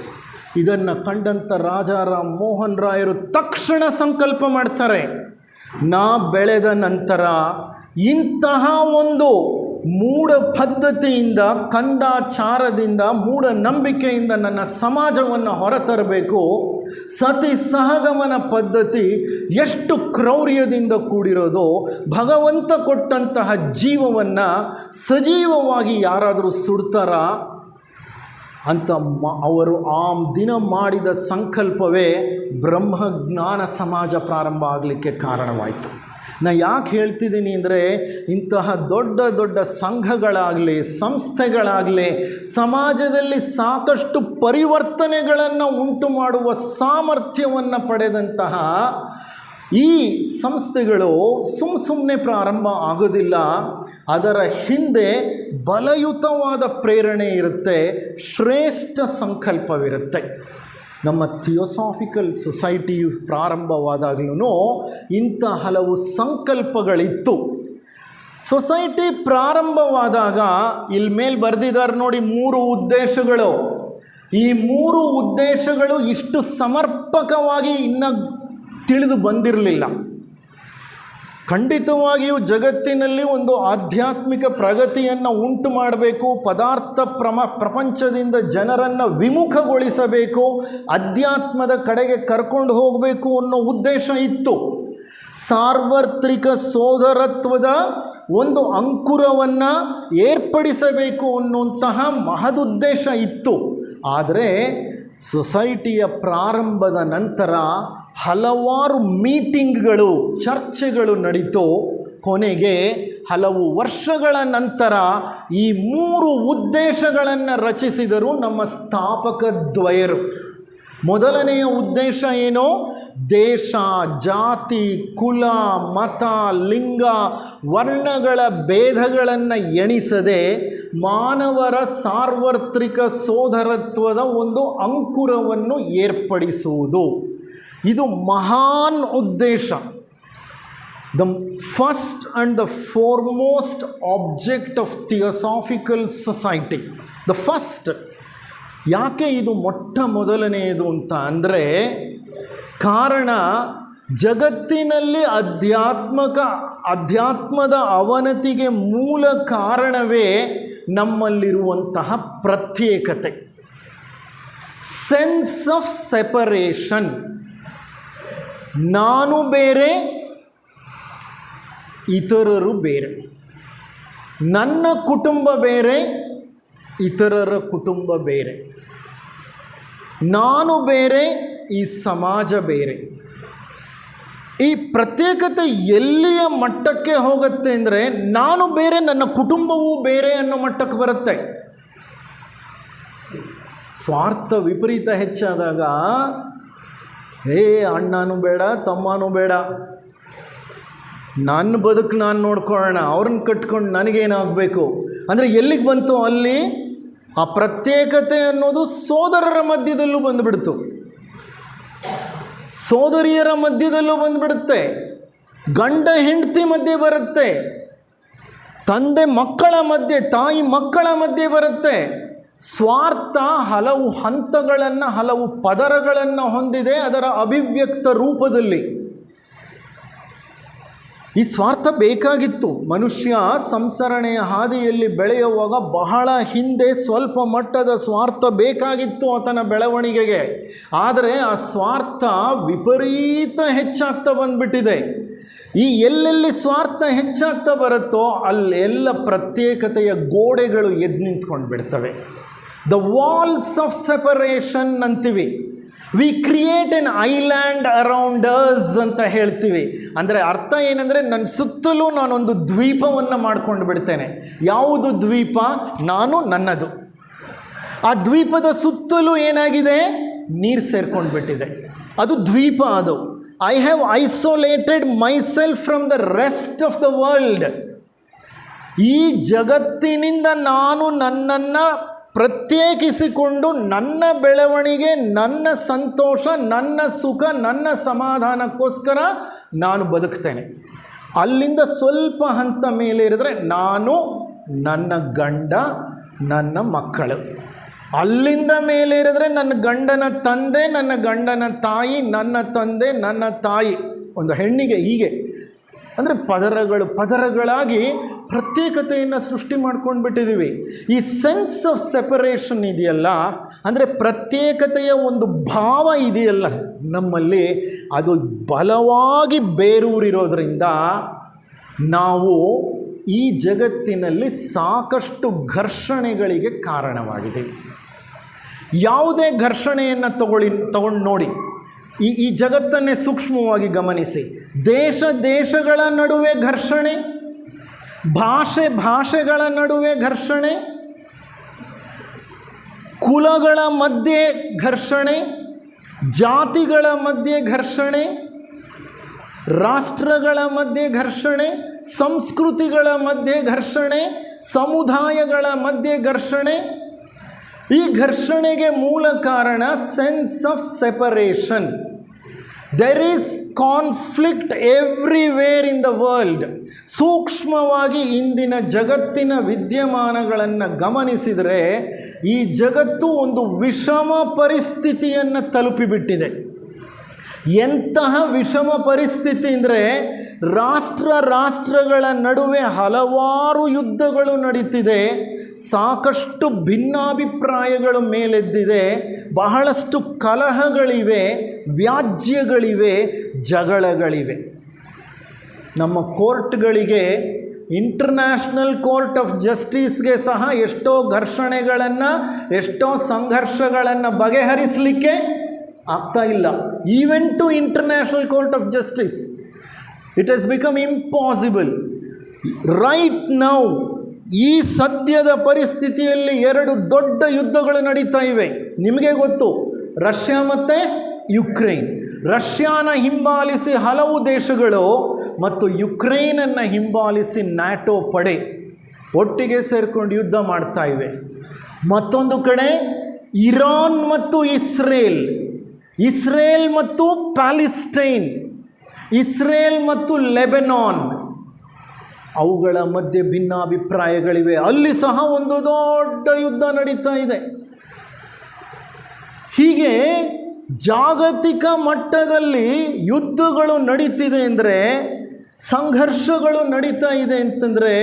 ಇದನ್ನು ಕಂಡಂಥ ರಾಜಾರಾಮ್ ಮೋಹನ್ ರಾಯರು ತಕ್ಷಣ ಸಂಕಲ್ಪ ಮಾಡ್ತಾರೆ, ನಾ ಬೆಳೆದ ನಂತರ ಇಂತಹ ಒಂದು ಮೂಢ ಪದ್ಧತಿಯಿಂದ, ಕಂದಾಚಾರದಿಂದ, ಮೂಢನಂಬಿಕೆಯಿಂದ ನನ್ನ ಸಮಾಜವನ್ನು ಹೊರತರಬೇಕು. ಸತಿ ಸಹಗಮನ ಪದ್ಧತಿ ಎಷ್ಟು ಕ್ರೌರ್ಯದಿಂದ ಕೂಡಿರೋದು. ಭಗವಂತ ಕೊಟ್ಟಂತಹ ಜೀವವನ್ನು ಸಜೀವವಾಗಿ ಯಾರಾದರೂ ಸುಡ್ತಾರಾ ಅಂತ ಅವರು ಆ ದಿನ ಮಾಡಿದ ಸಂಕಲ್ಪವೇ ಬ್ರಹ್ಮಜ್ಞಾನ ಸಮಾಜ ಪ್ರಾರಂಭ ಆಗಲಿಕ್ಕೆ ಕಾರಣವಾಯಿತು. ನಾನು ಯಾಕೆ ಹೇಳ್ತಿದ್ದೀನಿ ಅಂದರೆ, ಇಂತಹ ದೊಡ್ಡ ದೊಡ್ಡ ಸಂಘಗಳಾಗಲಿ, ಸಂಸ್ಥೆಗಳಾಗಲಿ, ಸಮಾಜದಲ್ಲಿ ಸಾಕಷ್ಟು ಪರಿವರ್ತನೆಗಳನ್ನು ಉಂಟು ಮಾಡುವ ಸಾಮರ್ಥ್ಯವನ್ನು ಪಡೆದಂತಹ ಈ ಸಂಸ್ಥೆಗಳು ಸುಮ್ಮನೆ ಪ್ರಾರಂಭ ಆಗೋದಿಲ್ಲ. ಅದರ ಹಿಂದೆ ಬಲಯುತವಾದ ಪ್ರೇರಣೆ ಇರುತ್ತೆ, ಶ್ರೇಷ್ಠ ಸಂಕಲ್ಪವಿರುತ್ತೆ. ನಮ್ಮ ಥಿಯೋಸಾಫಿಕಲ್ ಸೊಸೈಟಿಯು ಪ್ರಾರಂಭವಾದಾಗಲೂ ಇಂಥ ಹಲವು ಸಂಕಲ್ಪಗಳಿತ್ತು. ಸೊಸೈಟಿ ಪ್ರಾರಂಭವಾದಾಗ ಇಲ್ಲಿ ಮೇಲೆ ಬರೆದಿದ್ದಾರೆ ನೋಡಿ 3 ಉದ್ದೇಶಗಳು. ಈ 3 ಉದ್ದೇಶಗಳು ಇಷ್ಟು ಸಮರ್ಪಕವಾಗಿ ಇನ್ನೂ ತಿಳಿದು ಬಂದಿರಲಿಲ್ಲ. ಖಂಡಿತವಾಗಿಯೂ ಜಗತ್ತಿನಲ್ಲಿ ಒಂದು ಆಧ್ಯಾತ್ಮಿಕ ಪ್ರಗತಿಯನ್ನು ಉಂಟು ಮಾಡಬೇಕು, ಪದಾರ್ಥ ಪ್ರಪಂಚದಿಂದ ಜನರನ್ನು ವಿಮುಖಗೊಳಿಸಬೇಕು, ಅಧ್ಯಾತ್ಮದ ಕಡೆಗೆ ಕರ್ಕೊಂಡು ಹೋಗಬೇಕು ಅನ್ನೋ ಉದ್ದೇಶ ಇತ್ತು. ಸಾರ್ವತ್ರಿಕ ಸೋದರತ್ವದ ಒಂದು ಅಂಕುರವನ್ನು ಏರ್ಪಡಿಸಬೇಕು ಅನ್ನುವಂತಹ ಮಹದುದ್ದೇಶ ಇತ್ತು. ಆದರೆ ಸೊಸೈಟಿಯ ಪ್ರಾರಂಭದ ನಂತರ ಹಲವಾರು ಮೀಟಿಂಗ್ಗಳು, ಚರ್ಚೆಗಳು ನಡೀತು. ಕೊನೆಗೆ ಹಲವು ವರ್ಷಗಳ ನಂತರ ಈ 3 ಉದ್ದೇಶಗಳನ್ನು ರಚಿಸಿದರು ನಮ್ಮ ಸ್ಥಾಪಕ ದ್ವಯರು. ಮೊದಲನೆಯ ಉದ್ದೇಶ ಏನು? ದೇಶ, ಜಾತಿ, ಕುಲ, ಮತ, ಲಿಂಗ, ವರ್ಣಗಳ ಭೇದಗಳನ್ನು ಎಣಿಸದೆ ಮಾನವರ ಸಾರ್ವತ್ರಿಕ ಸೋದರತ್ವದ ಒಂದು ಅಂಕುರವನ್ನು ಏರ್ಪಡಿಸುವುದು. ಇದು ಮಹಾನ್ ಉದ್ದೇಶ. The first and the foremost object of theosophical society. The first. ಯಾಕೆ ಇದು ಮೊದಲನೆಯದು ಅಂತ ಅಂದರೆ, ಕಾರಣ ಜಗತ್ತಿನಲ್ಲಿ ಅಧ್ಯಾತ್ಮದ ಅವನತಿಗೆ ಮೂಲ ಕಾರಣವೇ ನಮ್ಮಲ್ಲಿರುವಂತಹ ಪ್ರತ್ಯೇಕತೆ, ಸೆನ್ಸ್ ಆಫ್ ಸೆಪರೇಷನ್. ನಾನು ಬೇರೆ, ಇತರರು ಬೇರೆ. ನನ್ನ ಕುಟುಂಬ ಬೇರೆ, ಇತರರ ಕುಟುಂಬ ಬೇರೆ. ನಾನು ಬೇರೆ, ಈ ಸಮಾಜ ಬೇರೆ. ಈ ಪ್ರತ್ಯೇಕತೆ ಎಲ್ಲಿಯ ಮಟ್ಟಕ್ಕೆ ಹೋಗುತ್ತೆ ಅಂದರೆ, ನಾನು ಬೇರೆ, ನನ್ನ ಕುಟುಂಬವೂ ಬೇರೆ ಅನ್ನೋ ಮಟ್ಟಕ್ಕೆ ಬರುತ್ತೆ. ಸ್ವಾರ್ಥ ವಿಪರೀತ ಹೆಚ್ಚಾದಾಗ ಅಣ್ಣನೂ ಬೇಡ, ತಮ್ಮನೂ ಬೇಡ, ನನ್ನ ಬದುಕು ನಾನು ನೋಡ್ಕೊಳ್ಳೋಣ, ಅವ್ರನ್ನ ಕಟ್ಕೊಂಡು ನನಗೇನಾಗಬೇಕು ಅಂದರೆ ಎಲ್ಲಿಗೆ ಬಂತು? ಅಲ್ಲಿ ಆ ಪ್ರತ್ಯೇಕತೆ ಅನ್ನೋದು ಸೋದರರ ಮಧ್ಯದಲ್ಲೂ ಬಂದುಬಿಡ್ತು, ಸೋದರಿಯರ ಮಧ್ಯದಲ್ಲೂ ಬಂದುಬಿಡುತ್ತೆ, ಗಂಡ ಹೆಂಡತಿ ಮಧ್ಯೆ ಬರುತ್ತೆ, ತಂದೆ ಮಕ್ಕಳ ಮಧ್ಯೆ, ತಾಯಿ ಮಕ್ಕಳ ಮಧ್ಯೆ ಬರುತ್ತೆ. ಸ್ವಾರ್ಥ ಹಲವು ಹಂತಗಳನ್ನು, ಹಲವು ಪದರಗಳನ್ನು ಹೊಂದಿದೆ ಅದರ ಅಭಿವ್ಯಕ್ತ ರೂಪದಲ್ಲಿ. ಈ ಸ್ವಾರ್ಥ ಬೇಕಾಗಿತ್ತು. ಮನುಷ್ಯ ಸಂಸರಣೆಯ ಹಾದಿಯಲ್ಲಿ ಬೆಳೆಯುವಾಗ ಬಹಳ ಹಿಂದೆ ಸ್ವಲ್ಪ ಮಟ್ಟದ ಸ್ವಾರ್ಥ ಬೇಕಾಗಿತ್ತು ಆತನ ಬೆಳವಣಿಗೆಗೆ. ಆದರೆ ಆ ಸ್ವಾರ್ಥ ವಿಪರೀತ ಹೆಚ್ಚಾಗ್ತಾ ಬಂದ್ಬಿಟ್ಟಿದೆ. ಈ ಎಲ್ಲೆಲ್ಲಿ ಸ್ವಾರ್ಥ ಹೆಚ್ಚಾಗ್ತಾ ಬರುತ್ತೋ ಅಲ್ಲೆಲ್ಲ ಪ್ರತ್ಯೇಕತೆಯ ಗೋಡೆಗಳು ಎದ್ದು ನಿಂತ್ಕೊಂಡು ಬಿಡ್ತವೆ. ದ ವಾಲ್ಸ್ ಆಫ್ ಸೆಪರೇಷನ್ ಅಂತೀವಿ. We create N island around us ಅಂತ ಹೇಳ್ತೀವಿ. ಅಂದರೆ ಅರ್ಥ ಏನಂದರೆ, ನನ್ನ ಸುತ್ತಲೂ ನಾನೊಂದು ದ್ವೀಪವನ್ನು ಮಾಡ್ಕೊಂಡು ಬಿಡ್ತೇನೆ. ಯಾವುದು ದ್ವೀಪ? ನಾನು, ನನ್ನದು. ಆ ದ್ವೀಪದ ಸುತ್ತಲೂ ಏನಾಗಿದೆ? ನೀರು ಸೇರ್ಕೊಂಡು ಬಿಟ್ಟಿದೆ. ಅದು ದ್ವೀಪ. ಅದು I have isolated myself from the rest of the world. ಈ ಜಗತ್ತಿನಿಂದ ನಾನು ನನ್ನನ್ನು ಪ್ರತ್ಯೇಕಿಸಿಕೊಂಡು ನನ್ನ ಬೆಳವಣಿಗೆ, ನನ್ನ ಸಂತೋಷ, ನನ್ನ ಸುಖ, ನನ್ನ ಸಮಾಧಾನಕ್ಕೋಸ್ಕರ ನಾನು ಬದುಕ್ತೇನೆ. ಅಲ್ಲಿಂದ ಸ್ವಲ್ಪ ಹಂತ ಮೇಲೆ ಇರಿದ್ರೆ ನಾನು, ನನ್ನ ಗಂಡ, ನನ್ನ ಮಕ್ಕಳು. ಅಲ್ಲಿಂದ ಮೇಲೆ ಇರಿದ್ರೆ ನನ್ನ ಗಂಡನ ತಂದೆ, ನನ್ನ ಗಂಡನ ತಾಯಿ, ನನ್ನ ತಂದೆ, ನನ್ನ ತಾಯಿ. ಒಂದು ಹೆಣ್ಣಿಗೆ ಹೀಗೆ ಅಂದರೆ ಪದರಗಳಾಗಿ ಪ್ರತ್ಯೇಕತೆಯನ್ನು ಸೃಷ್ಟಿ ಮಾಡ್ಕೊಂಡು ಬಿಟ್ಟಿದ್ದೀವಿ. ಈ ಸೆನ್ಸ್ ಆಫ್ ಸೆಪರೇಷನ್ ಇದೆಯಲ್ಲ, ಅಂದರೆ ಪ್ರತ್ಯೇಕತೆಯ ಒಂದು ಭಾವ ಇದೆಯಲ್ಲ ನಮ್ಮಲ್ಲಿ, ಅದು ಬಲವಾಗಿ ಬೇರೂರಿರೋದ್ರಿಂದ ನಾವು ಈ ಜಗತ್ತಿನಲ್ಲಿ ಸಾಕಷ್ಟು ಘರ್ಷಣೆಗಳಿಗೆ ಕಾರಣವಾಗಿದ್ದೀವಿ. ಯಾವುದೇ ಘರ್ಷಣೆಯನ್ನು ತಗೊಂಡು ನೋಡಿ, ಈ ಜಗತ್ತನ್ನೇ ಸೂಕ್ಷ್ಮವಾಗಿ ಗಮನಿಸಿ. ದೇಶಗಳ ನಡುವೆ ಘರ್ಷಣೆ, ಭಾಷೆಗಳ ನಡುವೆ ಘರ್ಷಣೆ, ಕುಲಗಳ ಮಧ್ಯೆ ಘರ್ಷಣೆ, ಜಾತಿಗಳ ಮಧ್ಯೆ ಘರ್ಷಣೆ, ರಾಷ್ಟ್ರಗಳ ಮಧ್ಯೆ ಘರ್ಷಣೆ, ಸಂಸ್ಕೃತಿಗಳ ಮಧ್ಯೆ ಘರ್ಷಣೆ, ಸಮುದಾಯಗಳ ಮಧ್ಯೆ ಘರ್ಷಣೆ. ಈ ಘರ್ಷಣೆಗೆ ಮೂಲ ಕಾರಣ sense of separation. There is conflict everywhere in the world. ಸೂಕ್ಷ್ಮವಾಗಿ ಇಂದಿನ ಜಗತ್ತಿನ ವಿದ್ಯಮಾನಗಳನ್ನು ಗಮನಿಸಿದರೆ ಈ ಜಗತ್ತು ಒಂದು ವಿಷಮ ಪರಿಸ್ಥಿತಿಯನ್ನು ತಲುಪಿಬಿಟ್ಟಿದೆ. ಎಂತಹ ವಿಷಮ ಪರಿಸ್ಥಿತಿ ಅಂದರೆ, ರಾಷ್ಟ್ರಗಳ ನಡುವೆ ಹಲವಾರು ಯುದ್ಧಗಳು ನಡೀತಿದೆ, ಸಾಕಷ್ಟು ಭಿನ್ನಾಭಿಪ್ರಾಯಗಳು ಮೇಲೆದ್ದಿದೆ, ಬಹಳಷ್ಟು ಕಲಹಗಳಿವೆ, ವ್ಯಾಜ್ಯಗಳಿವೆ, ಜಗಳಗಳಿವೆ. ನಮ್ಮ ಕೋರ್ಟ್ಗಳಿಗೆ, ಇಂಟರ್ನ್ಯಾಷನಲ್ ಕೋರ್ಟ್ ಆಫ್ ಜಸ್ಟಿಸ್ಗೆ ಸಹ ಎಷ್ಟೋ ಘರ್ಷಣೆಗಳನ್ನು, ಎಷ್ಟೋ ಸಂಘರ್ಷಗಳನ್ನು ಬಗೆಹರಿಸಲಿಕ್ಕೆ ಆಗ್ತಾ ಇಲ್ಲ. Even to international court of justice it has become impossible. Right now, ಈ ಸದ್ಯದ ಪರಿಸ್ಥಿತಿಯಲ್ಲಿ 2 ದೊಡ್ಡ ಯುದ್ಧಗಳು ನಡೀತಾ ಇವೆ. ನಿಮಗೆ ಗೊತ್ತು, ರಷ್ಯಾ ಮತ್ತು ಯುಕ್ರೇನ್. ರಷ್ಯಾನ ಹಿಂಬಾಲಿಸಿ ಹಲವು ದೇಶಗಳು ಮತ್ತು ಯುಕ್ರೇನನ್ನು ಹಿಂಬಾಲಿಸಿ ನ್ಯಾಟೋ ಪಡೆ ಒಟ್ಟಿಗೆ ಸೇರಿಕೊಂಡು ಯುದ್ಧ ಮಾಡ್ತಾ ಇವೆ. ಮತ್ತೊಂದು ಕಡೆ ಇರಾನ್ ಮತ್ತು ಇಸ್ರೇಲ್ ಮತ್ತು ಪ್ಯಾಲಿಸ್ಟೈನ್, ಇಸ್ರೇಲ್ ಮತ್ತು ಲೆಬನಾನ್, ಅವುಗಳ ಮಧ್ಯೆ ಭಿನ್ನಾಭಿಪ್ರಾಯಗಳಿವೆ. ಅಲ್ಲಿ ಸಹ ಒಂದು ದೊಡ್ಡ ಯುದ್ಧ ನಡೀತಾ ಇದೆ. ಹೀಗೆ ಜಾಗತಿಕ ಮಟ್ಟದಲ್ಲಿ ಯುದ್ಧಗಳು ನಡೀತಿದೆ ಅಂದರೆ, ಸಂಘರ್ಷಗಳು ನಡೀತಾ ಇದೆ ಅಂತಂದರೆ,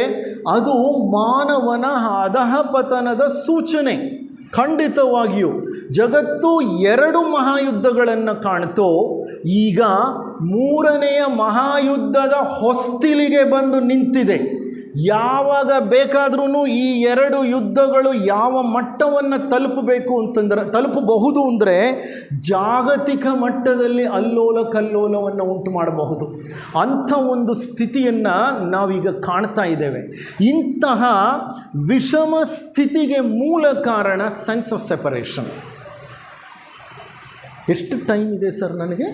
ಅದು ಮಾನವನ ಅಧಃಪತನದ ಸೂಚನೆ. ಖಂಡಿತವಾಗಿಯೂ ಜಗತ್ತು 2 ಮಹಾಯುದ್ಧಗಳನ್ನು ಕಾಣ್ತೋ, ಈಗ 3ನೆಯ ಮಹಾಯುದ್ಧದ ಹೊಸ್ತಿಲಿಗೆ ಬಂದು ನಿಂತಿದೆ. ಯಾವಾಗ ಬೇಕಾದ್ರೂ ಈ 2 ಯುದ್ಧಗಳು ಯಾವ ಮಟ್ಟವನ್ನು ತಲುಪಬಹುದು ಅಂದರೆ, ಜಾಗತಿಕ ಮಟ್ಟದಲ್ಲಿ ಅಲ್ಲೋಲ ಕಲ್ಲೋಲವನ್ನು ಉಂಟು ಮಾಡಬಹುದು. ಅಂಥ ಒಂದು ಸ್ಥಿತಿಯನ್ನು ನಾವೀಗ ಕಾಣ್ತಾ ಇದ್ದೇವೆ. ಇಂತಹ ವಿಷಮ ಸ್ಥಿತಿಗೆ ಮೂಲ ಕಾರಣ ಸೆನ್ಸ್ ಆಫ್ ಸೆಪರೇಷನ್. ಎಷ್ಟು ಟೈಮ್ ಇದೆ ಸರ್ ನನಗೆ?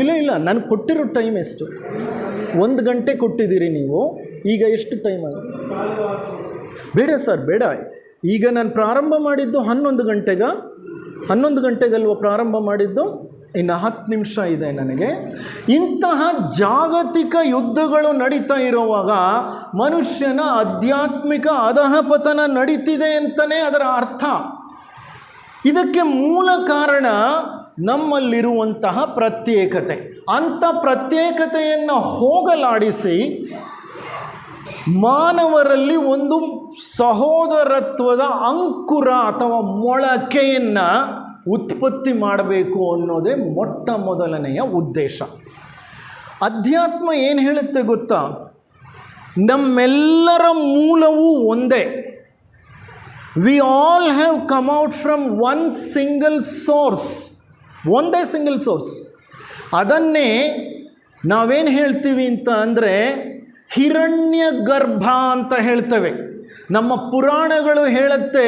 ಇಲ್ಲ, ನನಗೆ ಕೊಟ್ಟಿರೋ ಟೈಮ್ ಎಷ್ಟು? 1 ಗಂಟೆ ಕೊಟ್ಟಿದ್ದೀರಿ ನೀವು. ಈಗ ಎಷ್ಟು ಟೈಮ್ ಆಗಿದೆ? ಬೇಡ ಸರ್, ಬೇಡ. ಈಗ ನಾನು ಪ್ರಾರಂಭ ಮಾಡಿದ್ದು 11 ಗಂಟೆಗಲ್ವ ಪ್ರಾರಂಭ ಮಾಡಿದ್ದು? ಇನ್ನು 10 ನಿಮಿಷ ಇದೆ ನನಗೆ. ಇಂತಹ ಜಾಗತಿಕ ಯುದ್ಧಗಳು ನಡೀತಾ ಇರುವಾಗ ಮನುಷ್ಯನ ಆಧ್ಯಾತ್ಮಿಕ ಅಧಃಪತನ ನಡೀತಿದೆ ಅಂತಲೇ ಅದರ ಅರ್ಥ. ಇದಕ್ಕೆ ಮೂಲ ಕಾರಣ ನಮ್ಮಲ್ಲಿರುವಂತಹ ಪ್ರತ್ಯೇಕತೆ. ಅಂಥ ಪ್ರತ್ಯೇಕತೆಯನ್ನು ಹೋಗಲಾಡಿಸಿ ಮಾನವರಲ್ಲಿ ಒಂದು ಸಹೋದರತ್ವದ ಅಂಕುರ ಅಥವಾ ಮೊಳಕೆಯನ್ನು ಉತ್ಪತ್ತಿ ಮಾಡಬೇಕು ಅನ್ನೋದೇ ಮೊಟ್ಟ ಮೊದಲನೆಯ ಉದ್ದೇಶ. ಅಧ್ಯಾತ್ಮ ಏನು ಹೇಳುತ್ತೆ ಗೊತ್ತಾ? ನಮ್ಮೆಲ್ಲರ ಮೂಲವೂ ಒಂದೇ. We all have come out from one single source. ಒಂದೇ ಸಿಂಗಲ್ ಸೋರ್ಸ್. ಅದನ್ನೇ ನಾವೇನು ಹೇಳ್ತೀವಿ ಅಂತ ಅಂದರೆ ಹಿರಣ್ಯ ಗರ್ಭ ಅಂತ ಹೇಳ್ತೇವೆ. ನಮ್ಮ ಪುರಾಣಗಳು ಹೇಳುತ್ತೆ,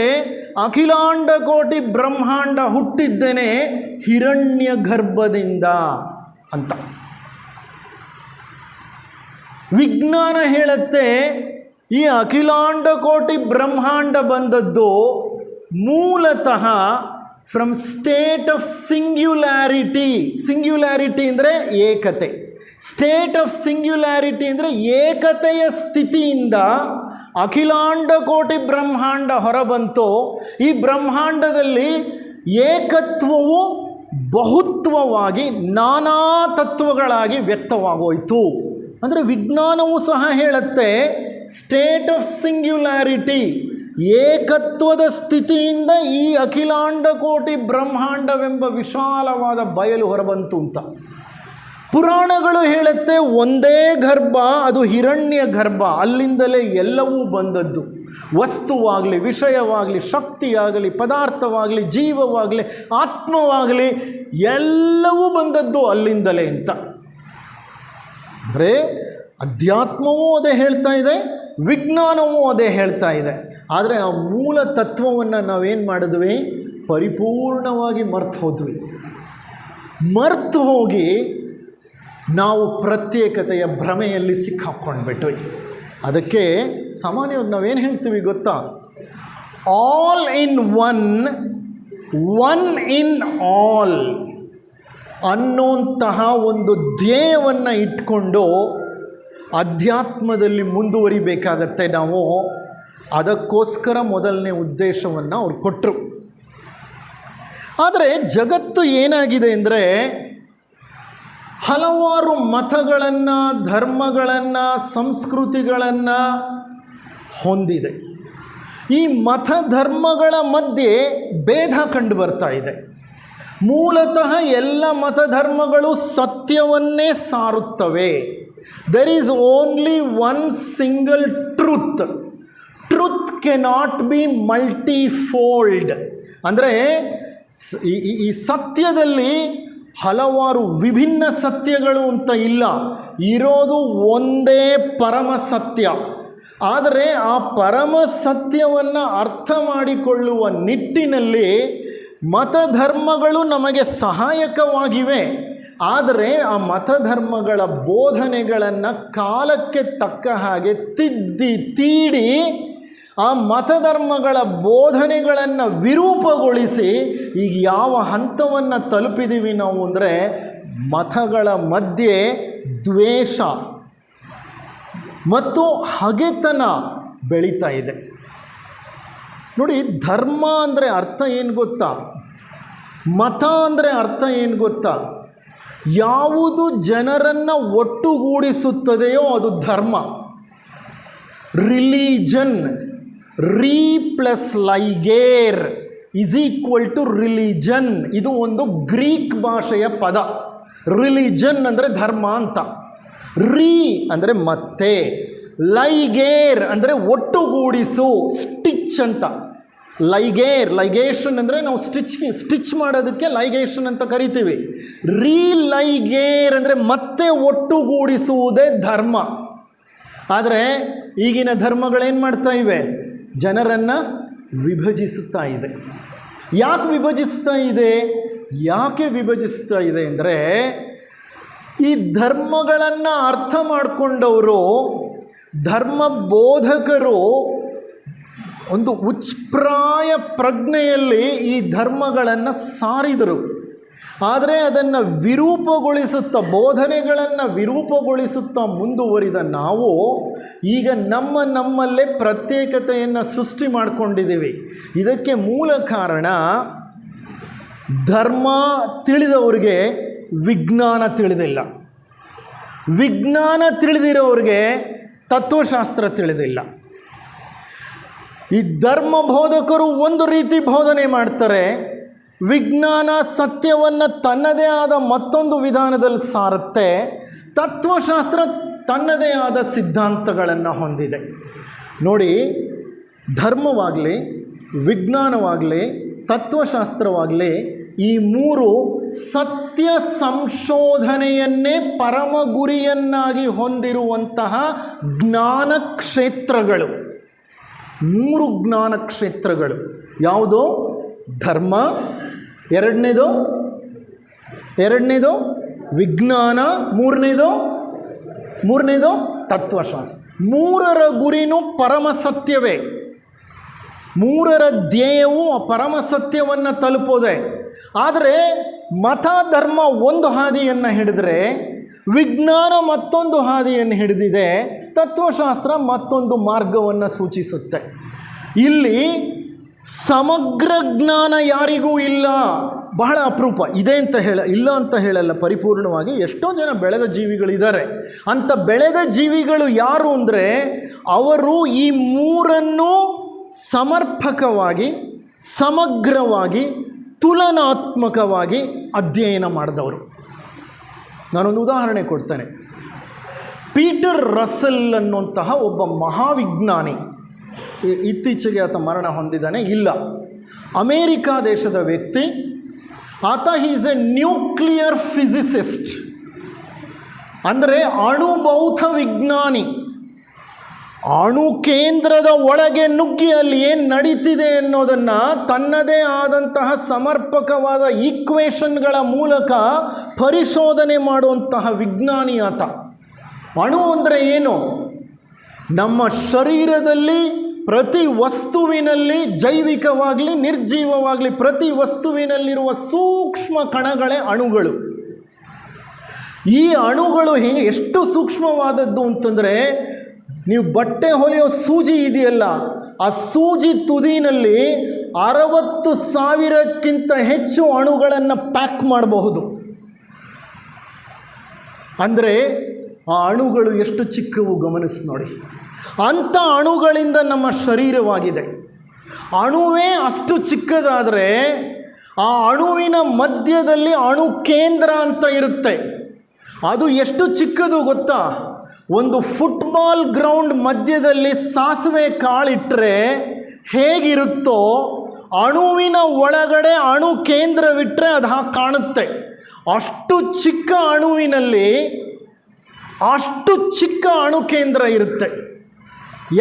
ಅಖಿಲಾಂಡ ಕೋಟಿ ಬ್ರಹ್ಮಾಂಡ ಹುಟ್ಟಿದ್ದೇನೆ ಹಿರಣ್ಯ ಗರ್ಭದಿಂದ ಅಂತ. ವಿಜ್ಞಾನ ಹೇಳುತ್ತೆ, ಈ ಅಖಿಲಾಂಡ ಕೋಟಿ ಬ್ರಹ್ಮಾಂಡ ಬಂದದ್ದು ಮೂಲತಃ from state of singularity. Singularity ಅಂದರೆ ಏಕತೆ. ಸ್ಟೇಟ್ ಆಫ್ ಸಿಂಗ್ಯುಲಾರಿಟಿ ಅಂದರೆ ಏಕತೆಯ ಸ್ಥಿತಿಯಿಂದ ಅಖಿಲಾಂಡ ಕೋಟಿ ಬ್ರಹ್ಮಾಂಡ ಹೊರಬಂತು. ಈ ಬ್ರಹ್ಮಾಂಡದಲ್ಲಿ ಏಕತ್ವವು ಬಹುತ್ವವಾಗಿ ನಾನಾ ತತ್ವಗಳಾಗಿ ವ್ಯಕ್ತವಾಗೋಯಿತು ಅಂದರೆ ವಿಜ್ಞಾನವೂ ಸಹ ಹೇಳುತ್ತೆ ಸ್ಟೇಟ್ ಆಫ್ ಸಿಂಗ್ಯುಲಾರಿಟಿ, ಏಕತ್ವದ ಸ್ಥಿತಿಯಿಂದ ಈ ಅಖಿಲಾಂಡ ಕೋಟಿ ಬ್ರಹ್ಮಾಂಡವೆಂಬ ವಿಶಾಲವಾದ ಬಯಲು ಹೊರಬಂತು ಅಂತ. ಪುರಾಣಗಳು ಹೇಳುತ್ತೆ ಒಂದೇ ಗರ್ಭ, ಅದು ಹಿರಣ್ಯ ಗರ್ಭ, ಅಲ್ಲಿಂದಲೇ ಎಲ್ಲವೂ ಬಂದದ್ದು. ವಸ್ತುವಾಗಲಿ, ವಿಷಯವಾಗಲಿ, ಶಕ್ತಿಯಾಗಲಿ, ಪದಾರ್ಥವಾಗಲಿ, ಜೀವವಾಗಲಿ, ಆತ್ಮವಾಗಲಿ ಎಲ್ಲವೂ ಬಂದದ್ದು ಅಲ್ಲಿಂದಲೇ ಅಂತ. ಅಂದರೆ ಅಧ್ಯಾತ್ಮವೂ ಅದೇ ಹೇಳ್ತಾ ಇದೆ, ವಿಜ್ಞಾನವೂ ಅದೇ ಹೇಳ್ತಾ ಇದೆ. ಆದರೆ ಆ ಮೂಲ ತತ್ವವನ್ನು ನಾವೇನು ಮಾಡಿದ್ವಿ? ಪರಿಪೂರ್ಣವಾಗಿ ಮರ್ತು ಹೋಗಿ ನಾವು ಪ್ರತ್ಯೇಕತೆಯ ಭ್ರಮೆಯಲ್ಲಿ ಸಿಕ್ಕಾಕ್ಕೊಂಡ್ಬಿಟ್ವಿ. ಅದಕ್ಕೆ ಸಾಮಾನ್ಯವಾಗಿ ನಾವೇನು ಹೇಳ್ತೀವಿ ಗೊತ್ತಾ? All in one, one in all ಅನ್ನೋಂತಹ ಒಂದು ಧ್ಯೇಯವನ್ನು ಇಟ್ಕೊಂಡು ಅಧ್ಯಾತ್ಮದಲ್ಲಿ ಮುಂದುವರಿಬೇಕಾಗತ್ತೆ ನಾವು. ಅದಕ್ಕೋಸ್ಕರ ಮೊದಲನೇ ಉದ್ದೇಶವನ್ನು ಅವ್ರು ಕೊಟ್ಟರು. ಆದರೆ ಜಗತ್ತು ಏನಾಗಿದೆ ಅಂದರೆ ಹಲವಾರು ಮತಗಳನ್ನು, ಧರ್ಮಗಳನ್ನು, ಸಂಸ್ಕೃತಿಗಳನ್ನು ಹೊಂದಿದೆ. ಈ ಮತ ಧರ್ಮಗಳ ಮಧ್ಯೆ ಭೇದ ಕಂಡು ಬರ್ತಾ ಇದೆ. ಮೂಲತಃ ಎಲ್ಲ ಮತಧರ್ಮಗಳು ಸತ್ಯವನ್ನೇ ಸಾರುತ್ತವೆ. There is only one single truth. Truth cannot be multifold. ಅಂದರೆ ಈ ಸತ್ಯದಲ್ಲಿ ಹಲವಾರು ವಿಭಿನ್ನ ಸತ್ಯಗಳು ಅಂತ ಇಲ್ಲ, ಇರೋದು ಒಂದೇ ಪರಮ ಸತ್ಯ. ಆದರೆ ಆ ಪರಮ ಸತ್ಯವನ್ನು ಅರ್ಥ ಮಾಡಿಕೊಳ್ಳುವ ನಿಟ್ಟಿನಲ್ಲಿ ಮತಧರ್ಮಗಳು ನಮಗೆ ಸಹಾಯಕವಾಗಿವೆ. ಆದರೆ ಆ ಮತಧರ್ಮಗಳ ಬೋಧನೆಗಳನ್ನು ಕಾಲಕ್ಕೆ ತಕ್ಕ ಹಾಗೆ ತೀಡಿ ಆ ಮತಧರ್ಮಗಳ ಬೋಧನೆಗಳನ್ನು ವಿರೂಪಗೊಳಿಸಿ ಈಗ ಯಾವ ಹಂತವನ್ನು ತಲುಪಿದ್ದೀವಿ ನಾವು ಅಂದರೆ ಮತಗಳ ಮಧ್ಯೆ ದ್ವೇಷ ಮತ್ತು ಹಗೆತನ ಬೆಳೀತಾ ಇದೆ. ನೋಡಿ, ಧರ್ಮ ಅಂದರೆ ಅರ್ಥ ಏನು ಗೊತ್ತಾ? ಮತ ಅಂದರೆ ಅರ್ಥ ಏನು ಗೊತ್ತಾ? ಯಾವುದು ಜನರನ್ನು ಒಟ್ಟುಗೂಡಿಸುತ್ತದೆಯೋ ಅದು ಧರ್ಮ. Religion, re plus ligare is equal to religion. ಇದು ಒಂದು ಗ್ರೀಕ್ ಭಾಷೆಯ ಪದ. ರಿಲಿಜನ್ ಅಂದರೆ ಧರ್ಮ ಅಂತ, ರೀ ಅಂದರೆ ಮತ್ತೆ, ಲೈಗೇರ್ ಅಂದರೆ ಒಟ್ಟುಗೂಡಿಸು, ಸ್ಟಿಚ್ ಅಂತ. ಲೈಗೇಷನ್ ಅಂದರೆ ನಾವು ಸ್ಟಿಚ್ ಮಾಡೋದಕ್ಕೆ ಲೈಗೇಷನ್ ಅಂತ ಕರಿತೀವಿ. ಲೈಗೇರ್ ಅಂದರೆ ಮತ್ತೆ ಒಟ್ಟುಗೂಡಿಸುವುದೇ ಧರ್ಮ. ಆದರೆ ಈಗಿನ ಧರ್ಮಗಳೇನು ಮಾಡ್ತಾ ಇವೆ? ಜನರನ್ನು ವಿಭಜಿಸುತ್ತಾ ಇದೆ. ಯಾಕೆ ವಿಭಜಿಸ್ತಾ ಇದೆ ಅಂದರೆ ಈ ಧರ್ಮಗಳನ್ನು ಅರ್ಥ ಮಾಡಿಕೊಂಡವರು, ಧರ್ಮ ಬೋಧಕರು ಒಂದು ಉಚ್ಛ್ರಾಯ ಪ್ರಜ್ಞೆಯಲ್ಲಿ ಈ ಧರ್ಮಗಳನ್ನು ಸಾರಿದರು. ಆದರೆ ಅದನ್ನು ಬೋಧನೆಗಳನ್ನು ವಿರೂಪಗೊಳಿಸುತ್ತಾ ಮುಂದುವರಿದ ನಾವು ಈಗ ನಮ್ಮಲ್ಲೇ ಪ್ರತ್ಯೇಕತೆಯನ್ನು ಸೃಷ್ಟಿ ಮಾಡಿಕೊಂಡಿದ್ದೀವಿ. ಇದಕ್ಕೆ ಮೂಲ ಕಾರಣ ಧರ್ಮ ತಿಳಿದವ್ರಿಗೆ ವಿಜ್ಞಾನ ತಿಳಿದಿಲ್ಲ, ವಿಜ್ಞಾನ ತಿಳಿದಿರೋರಿಗೆ ತತ್ವಶಾಸ್ತ್ರ ತಿಳಿದಿಲ್ಲ. ಈ ಧರ್ಮ ಬೋಧಕರು ಒಂದು ರೀತಿ ಬೋಧನೆ ಮಾಡ್ತಾರೆ, ವಿಜ್ಞಾನ ಸತ್ಯವನ್ನು ತನ್ನದೇ ಆದ ಮತ್ತೊಂದು ವಿಧಾನದಲ್ಲಿ ಸಾರುತ್ತೆ, ತತ್ವಶಾಸ್ತ್ರ ತನ್ನದೇ ಆದ ಸಿದ್ಧಾಂತಗಳನ್ನು ಹೊಂದಿದೆ. ನೋಡಿ, ಧರ್ಮವಾಗಲಿ, ವಿಜ್ಞಾನವಾಗಲಿ, ತತ್ವಶಾಸ್ತ್ರವಾಗಲಿ, ಈ ಮೂರು ಸತ್ಯ ಸಂಶೋಧನೆಯನ್ನೇ ಪರಮ ಗುರಿಯನ್ನಾಗಿ ಹೊಂದಿರುವಂತಹ ಜ್ಞಾನ ಕ್ಷೇತ್ರಗಳು. ಮೂರು ಜ್ಞಾನ ಕ್ಷೇತ್ರಗಳು ಯಾವುದು? ಧರ್ಮ, ಎರಡನೇದು ವಿಜ್ಞಾನ, ಮೂರನೇದು ತತ್ವಶಾಸ್ತ್ರ. ಮೂರರ ಗುರಿನೂ ಪರಮ ಸತ್ಯವೇ. ಮೂರರ ಧ್ಯೇಯವು ಪರಮ ಸತ್ಯವನ್ನು ತಲುಪೋದೆ. ಆದರೆ ಮತ ಧರ್ಮ ಒಂದು ಹಾದಿಯನ್ನು ಹಿಡಿದ್ರೆ, ವಿಜ್ಞಾನ ಮತ್ತೊಂದು ಹಾದಿಯನ್ನು ಹಿಡಿದಿದೆ, ತತ್ವಶಾಸ್ತ್ರ ಮತ್ತೊಂದು ಮಾರ್ಗವನ್ನು ಸೂಚಿಸುತ್ತೆ. ಇಲ್ಲಿ ಸಮಗ್ರ ಜ್ಞಾನ ಯಾರಿಗೂ ಇಲ್ಲ. ಬಹಳ ಅಪರೂಪ. ಇದೆ ಅಂತ ಇಲ್ಲ ಅಂತ ಹೇಳಲ್ಲ, ಪರಿಪೂರ್ಣವಾಗಿ ಎಷ್ಟೋ ಜನ ಬೆಳೆದ ಜೀವಿಗಳಿದ್ದಾರೆ. ಅಂಥ ಬೆಳೆದ ಜೀವಿಗಳು ಯಾರು ಅಂದರೆ ಅವರು ಈ ಮೂರನ್ನು ಸಮರ್ಪಕವಾಗಿ, ಸಮಗ್ರವಾಗಿ, ತುಲನಾತ್ಮಕವಾಗಿ ಅಧ್ಯಯನ ಮಾಡಿದವರು. ನಾನೊಂದು ಉದಾಹರಣೆ ಕೊಡ್ತೇನೆ. ಪೀಟರ್ ರಸೆಲ್ ಅನ್ನುವಂತಹ ಒಬ್ಬ ಮಹಾವಿಜ್ಞಾನಿ, ಇತ್ತೀಚೆಗೆ ಆತ ಮರಣ ಹೊಂದಿದ್ದಾನೆ, ಇಲ್ಲ, ಅಮೇರಿಕಾ ದೇಶದ ವ್ಯಕ್ತಿ. ಆತ ಈಸ್ ಎ ನ್ಯೂಕ್ಲಿಯರ್ ಫಿಸಿಸಿಸ್ಟ್, ಅಂದರೆ ಅಣುಭೌತ ವಿಜ್ಞಾನಿ. ಅಣು ಕೇಂದ್ರದ ಒಳಗೆ ನುಗ್ಗಿ ಅಲ್ಲಿ ಏನು ನಡೀತಿದೆ ಅನ್ನೋದನ್ನು ತನ್ನದೇ ಆದಂತಹ ಸಮರ್ಪಕವಾದ ಈಕ್ವೇಷನ್ಗಳ ಮೂಲಕ ಪರಿಶೋಧನೆ ಮಾಡುವಂತಹ ವಿಜ್ಞಾನಿ ಆತ. ಅಣು ಅಂದರೆ ಏನು? ನಮ್ಮ ಶರೀರದಲ್ಲಿ ಪ್ರತಿ ವಸ್ತುವಿನಲ್ಲಿ, ಜೈವಿಕವಾಗಲಿ ನಿರ್ಜೀವವಾಗಲಿ, ಪ್ರತಿ ವಸ್ತುವಿನಲ್ಲಿರುವ ಸೂಕ್ಷ್ಮ ಕಣಗಳೇ ಅಣುಗಳು. ಈ ಅಣುಗಳು ಎಷ್ಟು ಸೂಕ್ಷ್ಮವಾದದ್ದು ಅಂತಂದರೆ, ನೀವು ಬಟ್ಟೆ ಹೊಲಿಯೋ ಸೂಜಿ ಇದೆಯಲ್ಲ, ಆ ಸೂಜಿ ತುದಿನಲ್ಲಿ 60,000ಕ್ಕಿಂತ ಹೆಚ್ಚು ಅಣುಗಳನ್ನು ಪ್ಯಾಕ್ ಮಾಡಬಹುದು. ಅಂದರೆ ಆ ಅಣುಗಳು ಎಷ್ಟು ಚಿಕ್ಕವು ಗಮನಿಸಿ ನೋಡಿ. ಅಂಥ ಅಣುಗಳಿಂದ ನಮ್ಮ ಶರೀರವಾಗಿದೆ. ಅಣುವೇ ಅಷ್ಟು ಚಿಕ್ಕದಾದರೆ ಆ ಅಣುವಿನ ಮಧ್ಯದಲ್ಲಿ ಅಣು ಕೇಂದ್ರ ಅಂತ ಇರುತ್ತೆ. ಅದು ಎಷ್ಟು ಚಿಕ್ಕದು ಗೊತ್ತಾ? ಒಂದು ಫುಟ್ಬಾಲ್ ಗ್ರೌಂಡ್ ಮಧ್ಯದಲ್ಲಿ ಸಾಸಿವೆ ಕಾಳಿಟ್ಟರೆ ಹೇಗಿರುತ್ತೋ, ಅಣುವಿನ ಒಳಗಡೆ ಅಣು ಕೇಂದ್ರವಿಟ್ಟರೆ ಅದು ಹಾಗೆ ಕಾಣುತ್ತೆ. ಅಷ್ಟು ಚಿಕ್ಕ ಅಣುವಿನಲ್ಲಿ ಅಷ್ಟು ಚಿಕ್ಕ ಅಣು ಕೇಂದ್ರ ಇರುತ್ತೆ.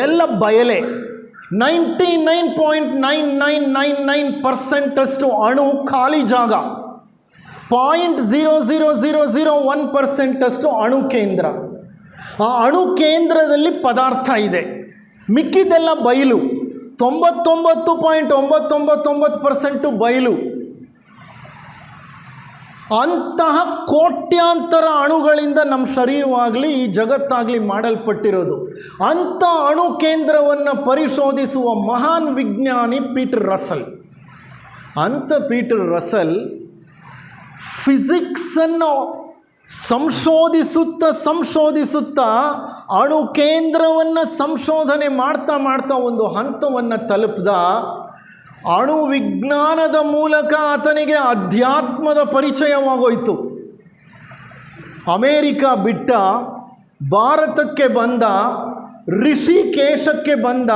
ಎಲ್ಲ ಬಯಲೆ. 99.9999% ಅಷ್ಟು ಅಣು ಖಾಲಿ ಜಾಗ. 0.00001% ಅಷ್ಟು ಅಣು ಕೇಂದ್ರ. ಆ ಅಣು ಕೇಂದ್ರದಲ್ಲಿ ಪದಾರ್ಥ ಇದೆ, ಮಿಕ್ಕಿದ್ದೆಲ್ಲ ಬಯಲು. 99.999% ಬಯಲು. ಅಂತಹ ಕೋಟ್ಯಾಂತರ ಅಣುಗಳಿಂದ ನಮ್ಮ ಶರೀರವಾಗಲಿ ಈ ಜಗತ್ತಾಗಲಿ ಮಾಡಲ್ಪಟ್ಟಿರೋದು. ಅಂಥ ಅಣು ಕೇಂದ್ರವನ್ನು ಪರಿಶೋಧಿಸುವ ಮಹಾನ್ ವಿಜ್ಞಾನಿ ಪೀಟರ್ ರಸೆಲ್. ಅಂಥ ಪೀಟರ್ ರಸೆಲ್ ಫಿಸಿಕ್ಸನ್ನು ಸಂಶೋಧಿಸುತ್ತಾ ಅಣು ಕೇಂದ್ರವನ್ನು ಸಂಶೋಧನೆ ಮಾಡ್ತಾ ಒಂದು ಹಂತವನ್ನು ತಲುಪಿದ. ಅಣು ವಿಜ್ಞಾನದ ಮೂಲಕ ಆತನಿಗೆ ಅಧ್ಯಾತ್ಮದ ಪರಿಚಯವಾಗೋಯಿತು. ಅಮೇರಿಕ ಬಿಟ್ಟ, ಭಾರತಕ್ಕೆ ಬಂದ, ಋಷಿಕೇಶಕ್ಕೆ ಬಂದ,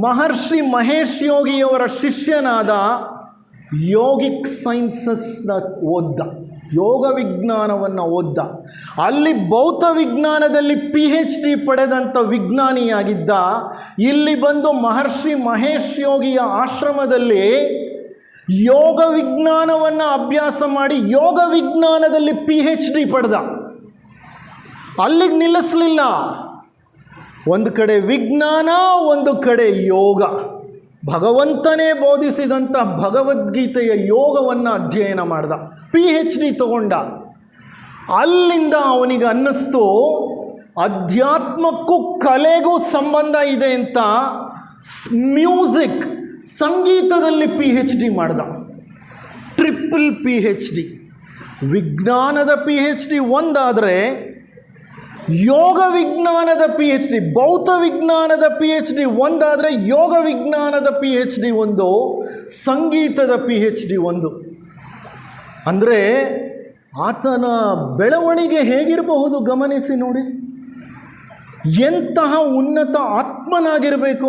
ಮಹರ್ಷಿ ಮಹೇಶ್ ಯೋಗಿಯವರ ಶಿಷ್ಯನಾದ, ಯೋಗಿಕ್ ಸೈನ್ಸಸ್ನ ಓದ್ದ, ಯೋಗ ವಿಜ್ಞಾನವನ್ನು ಓದ್ದ. ಅಲ್ಲಿ ಭೌತ ವಿಜ್ಞಾನದಲ್ಲಿ PhD ಪಡೆದಂಥ ವಿಜ್ಞಾನಿಯಾಗಿದ್ದ. ಇಲ್ಲಿ ಬಂದು ಮಹರ್ಷಿ ಮಹೇಶ್ ಯೋಗಿಯ ಆಶ್ರಮದಲ್ಲಿ ಯೋಗ ವಿಜ್ಞಾನವನ್ನು ಅಭ್ಯಾಸ ಮಾಡಿ ಯೋಗ ವಿಜ್ಞಾನದಲ್ಲಿ PhD ಪಡೆದ. ಅಲ್ಲಿಗೆ ನಿಲ್ಲಿಸಲಿಲ್ಲ. ಒಂದು ಕಡೆ ವಿಜ್ಞಾನ, ಒಂದು ಕಡೆ ಯೋಗ. ಭಗವಂತನೇ ಬೋಧಿಸಿದಂಥ ಭಗವದ್ಗೀತೆಯ ಯೋಗವನ್ನು ಅಧ್ಯಯನ ಮಾಡ್ದ, PhD ತಗೊಂಡ. ಅಲ್ಲಿಂದ ಅವನಿಗೆ ಅನ್ನಿಸ್ತು ಅಧ್ಯಾತ್ಮಕ್ಕೂ ಕಲೆಗೂ ಸಂಬಂಧ ಇದೆ ಅಂತ. ಮ್ಯೂಸಿಕ್, ಸಂಗೀತದಲ್ಲಿ PhD ಮಾಡ್ದ. Triple PhD. ವಿಜ್ಞಾನದ PhD ಒಂದಾದರೆ, ಯೋಗ ವಿಜ್ಞಾನದ PhD, ಭೌತ ವಿಜ್ಞಾನದ PhD ಒಂದಾದರೆ, ಯೋಗ ವಿಜ್ಞಾನದ PhD ಒಂದು, ಸಂಗೀತದ PhD ಒಂದು. ಅಂದರೆ ಆತನ ಬೆಳವಣಿಗೆ ಹೇಗಿರಬಹುದು ಗಮನಿಸಿ ನೋಡಿ. ಎಂತಹ ಉನ್ನತ ಆತ್ಮನಾಗಿರಬೇಕು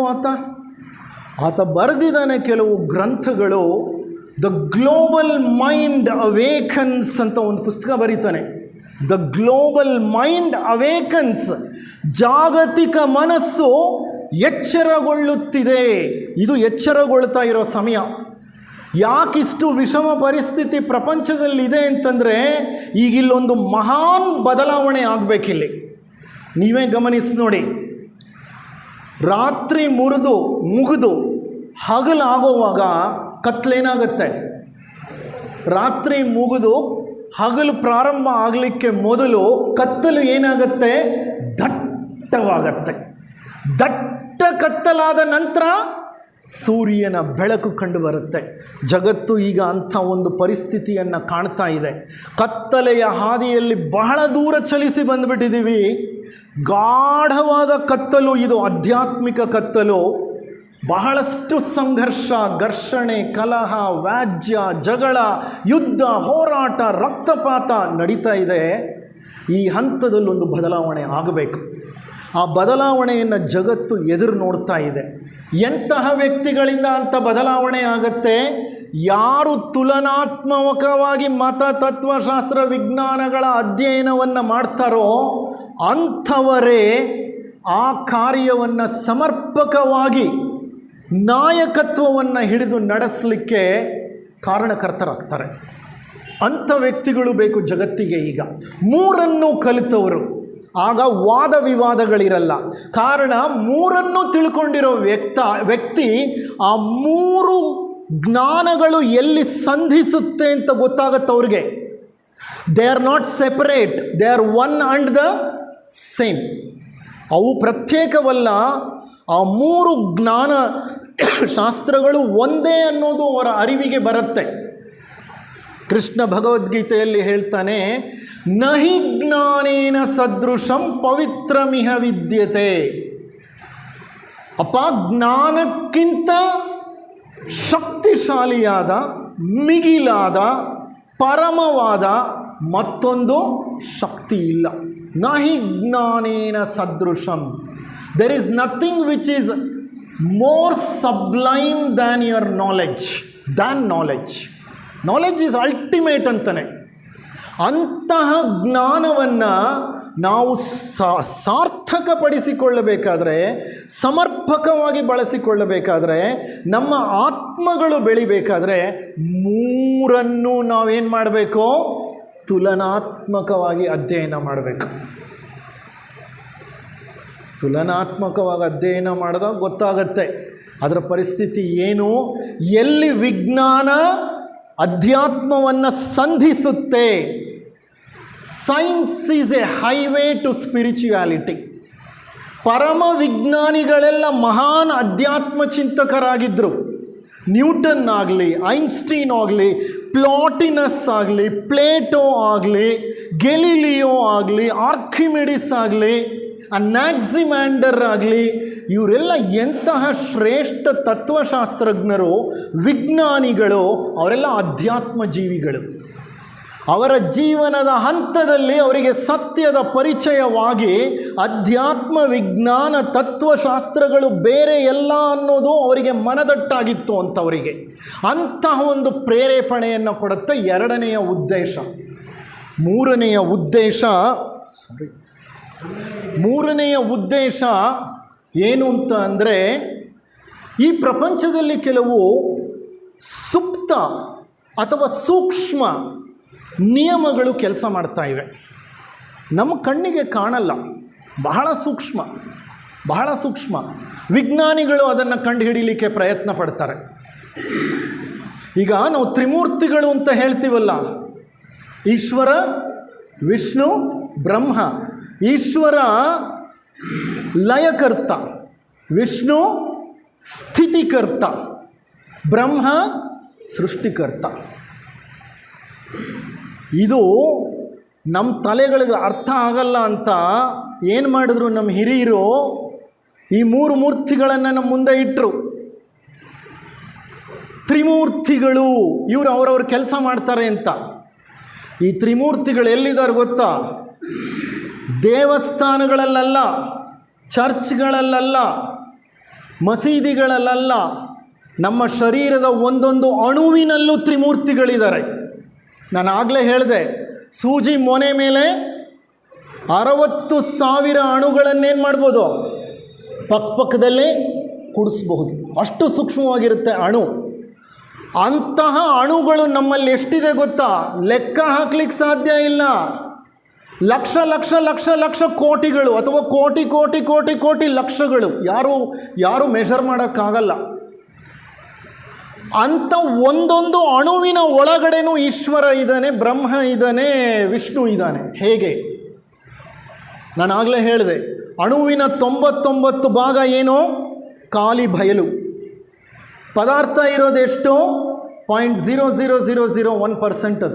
ಆತ ಬರೆದಿದ್ದಾನೆ ಕೆಲವು ಗ್ರಂಥಗಳು. ದ ಗ್ಲೋಬಲ್ ಮೈಂಡ್ ಅವೇಕನ್ಸ್ ಅಂತ ಒಂದು ಪುಸ್ತಕ ಬರೀತಾನೆ. ದ ಗ್ಲೋಬಲ್ ಮೈಂಡ್ ಅವೇಕನ್ಸ್, ಜಾಗತಿಕ ಮನಸ್ಸು ಎಚ್ಚರಗೊಳ್ಳುತ್ತಿದೆ. ಇದು ಎಚ್ಚರಗೊಳ್ತಾ ಇರೋ ಸಮಯ. ಯಾಕಿಷ್ಟು ವಿಷಮ ಪರಿಸ್ಥಿತಿ ಪ್ರಪಂಚದಲ್ಲಿದೆ ಅಂತಂದರೆ, ಈಗಿಲ್ಲೊಂದು ಮಹಾನ್ ಬದಲಾವಣೆ ಆಗಬೇಕಿಲ್ಲಿ. ನೀವೇ ಗಮನಿಸಿ ನೋಡಿ. ರಾತ್ರಿ ಮುಗಿದು ಹಗಲಾಗೋವಾಗ ಕತ್ಲೇನಾಗುತ್ತೆ? ರಾತ್ರಿ ಮುಗಿದು ಹಗಲು ಪ್ರಾರಂಭ ಆಗಲಿಕ್ಕೆ ಮೊದಲು ಕತ್ತಲು ಏನಾಗುತ್ತೆ? ದಟ್ಟವಾಗತ್ತೆ. ದಟ್ಟ ಕತ್ತಲಾದ ನಂತರ ಸೂರ್ಯನ ಬೆಳಕು ಕಂಡು ಬರುತ್ತೆ. ಜಗತ್ತು ಈಗ ಅಂಥ ಒಂದು ಪರಿಸ್ಥಿತಿಯನ್ನು ಕಾಣ್ತಾ ಇದೆ. ಕತ್ತಲೆಯ ಹಾದಿಯಲ್ಲಿ ಬಹಳ ದೂರ ಚಲಿಸಿ ಬಂದುಬಿಟ್ಟಿದ್ದೀವಿ. ಗಾಢವಾದ ಕತ್ತಲು ಇದು, ಆಧ್ಯಾತ್ಮಿಕ ಕತ್ತಲು. ಬಹಳಷ್ಟು ಸಂಘರ್ಷ, ಘರ್ಷಣೆ, ಕಲಹ, ವ್ಯಾಜ್ಯ, ಜಗಳ, ಯುದ್ಧ, ಹೋರಾಟ, ರಕ್ತಪಾತ ನಡೀತಾ ಇದೆ. ಈ ಹಂತದಲ್ಲೊಂದು ಬದಲಾವಣೆ ಆಗಬೇಕು. ಆ ಬದಲಾವಣೆಯನ್ನು ಜಗತ್ತು ಎದುರು ನೋಡ್ತಾ ಇದೆ. ಎಂತಹ ವ್ಯಕ್ತಿಗಳಿಂದ ಅಂಥ ಬದಲಾವಣೆ ಆಗತ್ತೆ? ಯಾರು ತುಲನಾತ್ಮಕವಾಗಿ ಮತ, ತತ್ವಶಾಸ್ತ್ರ, ವಿಜ್ಞಾನಗಳ ಅಧ್ಯಯನವನ್ನು ಮಾಡ್ತಾರೋ ಅಂಥವರೇ ಆ ಕಾರ್ಯವನ್ನು ಸಮರ್ಪಕವಾಗಿ ನಾಯಕತ್ವವನ್ನು ಹಿಡಿದು ನಡೆಸಲಿಕ್ಕೆ ಕಾರಣಕರ್ತರಾಗ್ತಾರೆ. ಅಂಥ ವ್ಯಕ್ತಿಗಳು ಬೇಕು ಜಗತ್ತಿಗೆ. ಈಗ ಮೂರನ್ನು ಕಲಿತವರು, ಆಗ ವಾದ ವಿವಾದಗಳಿರಲ್ಲ. ಕಾರಣ ಮೂರನ್ನು ತಿಳ್ಕೊಂಡಿರೋ ವ್ಯಕ್ತಿ ಆ ಮೂರು ಜ್ಞಾನಗಳು ಎಲ್ಲಿ ಸಂಧಿಸುತ್ತೆ ಅಂತ ಗೊತ್ತಾಗತ್ತೆ ಅವ್ರಿಗೆ. They are not separate, they are one and the same. ಅವು ಪ್ರತ್ಯೇಕವಲ್ಲ. ಆ ಮೂರು ಜ್ಞಾನ ಶಾಸ್ತ್ರಗಳು ಒಂದೇ ಅನ್ನೋದು ಅವರ ಅರಿವಿಗೆ ಬರುತ್ತೆ. ಕೃಷ್ಣ ಭಗವದ್ಗೀತೆಯಲ್ಲಿ ಹೇಳ್ತಾನೆ, ನಹಿ ಜ್ಞಾನೇನ ಸದೃಶಂ ಪವಿತ್ರಮಿಹ ವಿದ್ಯತೆ. ಅಪ್ಪ, ಜ್ಞಾನಕ್ಕಿಂತ ಶಕ್ತಿಶಾಲಿಯಾದ, ಮಿಗಿಲಾದ, ಪರಮವಾದ ಮತ್ತೊಂದು ಶಕ್ತಿ ಇಲ್ಲ. ನಹಿ ಜ್ಞಾನೇನ ಸದೃಶಂ. There is nothing which is more sublime than your knowledge. Knowledge is ultimate ಅಂತಾನೆ. ಅಂತಹ ಜ್ಞಾನವನ್ನು ನಾವು ಸಾರ್ಥಕಪಡಿಸಿಕೊಳ್ಳಬೇಕಾದ್ರೆ, ಸಮರ್ಪಕವಾಗಿ ಬಳಸಿಕೊಳ್ಳಬೇಕಾದ್ರೆ, ನಮ್ಮ ಆತ್ಮಗಳು ಬೆಳಿಬೇಕಾದ್ರೆ ಮೂರನ್ನು ನಾವೇನು ಮಾಡಬೇಕು? ತುಲನಾತ್ಮಕವಾಗಿ ಅಧ್ಯಯನ ಮಾಡಬೇಕು. ತುಲನಾತ್ಮಕವಾಗಿ ಅಧ್ಯಯನ ಮಾಡಿದಾಗ ಗೊತ್ತಾಗತ್ತೆ ಅದರ ಪರಿಸ್ಥಿತಿ ಏನು. ಎಲ್ಲಿ ವಿಜ್ಞಾನ ಅಧ್ಯಾತ್ಮವನ್ನು ಸಂಧಿಸುತ್ತೆ. Science is a highway to spirituality. ಪರಮ ವಿಜ್ಞಾನಿಗಳೆಲ್ಲ ಮಹಾನ್ ಅಧ್ಯಾತ್ಮ ಚಿಂತಕರಾಗಿದ್ದರು. ನ್ಯೂಟನ್ ಆಗಲಿ, ಐನ್ಸ್ಟೀನ್ ಆಗಲಿ, ಪ್ಲಾಟಿನಸ್ ಆಗಲಿ, ಪ್ಲೇಟೋ ಆಗಲಿ, ಗೆಲಿಲಿಯೋ ಆಗಲಿ, ಆರ್ಕಿಮಿಡಿಸ್ ಆಗಲಿ, ಅನಾಕ್ಸಿಮ್ಯಾಂಡರ್ ಆಗಲಿ, ಇವರೆಲ್ಲ ಎಂತಹ ಶ್ರೇಷ್ಠ ತತ್ವಶಾಸ್ತ್ರಜ್ಞರು, ವಿಜ್ಞಾನಿಗಳು. ಅವರೆಲ್ಲ ಅಧ್ಯಾತ್ಮ ಜೀವಿಗಳು. ಅವರ ಜೀವನದ ಹಂತದಲ್ಲಿ ಅವರಿಗೆ ಸತ್ಯದ ಪರಿಚಯವಾಗಿ ಅಧ್ಯಾತ್ಮ, ವಿಜ್ಞಾನ, ತತ್ವಶಾಸ್ತ್ರಗಳು ಬೇರೆ ಎಲ್ಲ ಅನ್ನೋದು ಅವರಿಗೆ ಮನದಟ್ಟಾಗಿತ್ತು ಅಂತವರಿಗೆ. ಅಂತಹ ಒಂದು ಪ್ರೇರೇಪಣೆಯನ್ನು ಕೊಡುತ್ತೆ ಎರಡನೆಯ ಉದ್ದೇಶ. ಮೂರನೆಯ ಉದ್ದೇಶ ಏನು ಅಂತ ಅಂದರೆ, ಈ ಪ್ರಪಂಚದಲ್ಲಿ ಕೆಲವು ಸುಪ್ತ ಅಥವಾ ಸೂಕ್ಷ್ಮ ನಿಯಮಗಳು ಕೆಲಸ ಮಾಡ್ತಾ ಇವೆ. ನಮ್ಮ ಕಣ್ಣಿಗೆ ಕಾಣಲ್ಲ, ಬಹಳ ಸೂಕ್ಷ್ಮ. ವಿಜ್ಞಾನಿಗಳು ಅದನ್ನು ಕಂಡುಹಿಡಿಯಲಿಕ್ಕೆ ಪ್ರಯತ್ನ ಪಡ್ತಾರೆ. ಈಗ ನಾವು ತ್ರಿಮೂರ್ತಿಗಳು ಅಂತ ಹೇಳ್ತೀವಲ್ಲ, ಈಶ್ವರ, ವಿಷ್ಣು, ಬ್ರಹ್ಮ. ಈಶ್ವರ ಲಯಕರ್ತ, ವಿಷ್ಣು ಸ್ಥಿತಿಕರ್ತ, ಬ್ರಹ್ಮ ಸೃಷ್ಟಿಕರ್ತ. ಇದು ನಮ್ಮ ತಲೆಗಳಿಗೆ ಅರ್ಥ ಆಗಲ್ಲ ಅಂತ ಏನು ಮಾಡಿದ್ರು ನಮ್ಮ ಹಿರಿಯರು? ಈ ಮೂರು ಮೂರ್ತಿಗಳನ್ನು ನಮ್ಮ ಮುಂದೆ ಇಟ್ಟರು. ತ್ರಿಮೂರ್ತಿಗಳು, ಇವರು ಅವರವ್ರ ಕೆಲಸ ಮಾಡ್ತಾರೆ ಅಂತ. ಈ ತ್ರಿಮೂರ್ತಿಗಳು ಎಲ್ಲಿದ್ದಾರೆ ಗೊತ್ತಾ? ದೇವಸ್ಥಾನಗಳಲ್ಲ, ಚರ್ಚ್ಗಳಲ್ಲ, ಮಸೀದಿಗಳಲ್ಲ, ನಮ್ಮ ಶರೀರದ ಒಂದೊಂದು ಅಣುವಿನಲ್ಲೂ ತ್ರಿಮೂರ್ತಿಗಳಿದ್ದಾರೆ. ನಾನು ಆಗಲೇ ಹೇಳಿದೆ, ಸೂಜಿ ಮೊನೆ ಮೇಲೆ 60,000 ಅಣುಗಳನ್ನೇನು ಮಾಡ್ಬೋದು? ಪಕ್ಕದಲ್ಲಿ ಕೂಡಿಸ್ಬಹುದು. ಅಷ್ಟು ಸೂಕ್ಷ್ಮವಾಗಿರುತ್ತೆ ಅಣು. ಅಂತಹ ಅಣುಗಳು ನಮ್ಮಲ್ಲಿ ಎಷ್ಟಿದೆ ಗೊತ್ತಾ? ಲೆಕ್ಕ ಹಾಕ್ಲಿಕ್ಕೆ ಸಾಧ್ಯ ಇಲ್ಲ. ಲಕ್ಷ ಲಕ್ಷ ಲಕ್ಷ ಲಕ್ಷ ಕೋಟಿಗಳು, ಅಥವಾ ಕೋಟಿ ಕೋಟಿ ಕೋಟಿ ಕೋಟಿ ಲಕ್ಷಗಳು. ಯಾರು ಮೆಷರ್ ಮಾಡೋಕ್ಕಾಗಲ್ಲ. ಅಂಥ ಒಂದೊಂದು ಅಣುವಿನ ಒಳಗಡೆನೂ ಈಶ್ವರ ಇದ್ದಾನೆ, ಬ್ರಹ್ಮ ಇದ್ದಾನೆ, ವಿಷ್ಣು ಇದ್ದಾನೆ. ಹೇಗೆ? ನಾನು ಆಗಲೇ ಹೇಳಿದೆ, ಅಣುವಿನ 99 ಭಾಗ ಏನು? ಖಾಲಿ ಬಯಲು. ಪದಾರ್ಥ ಇರೋದೆಷ್ಟು 0.00001%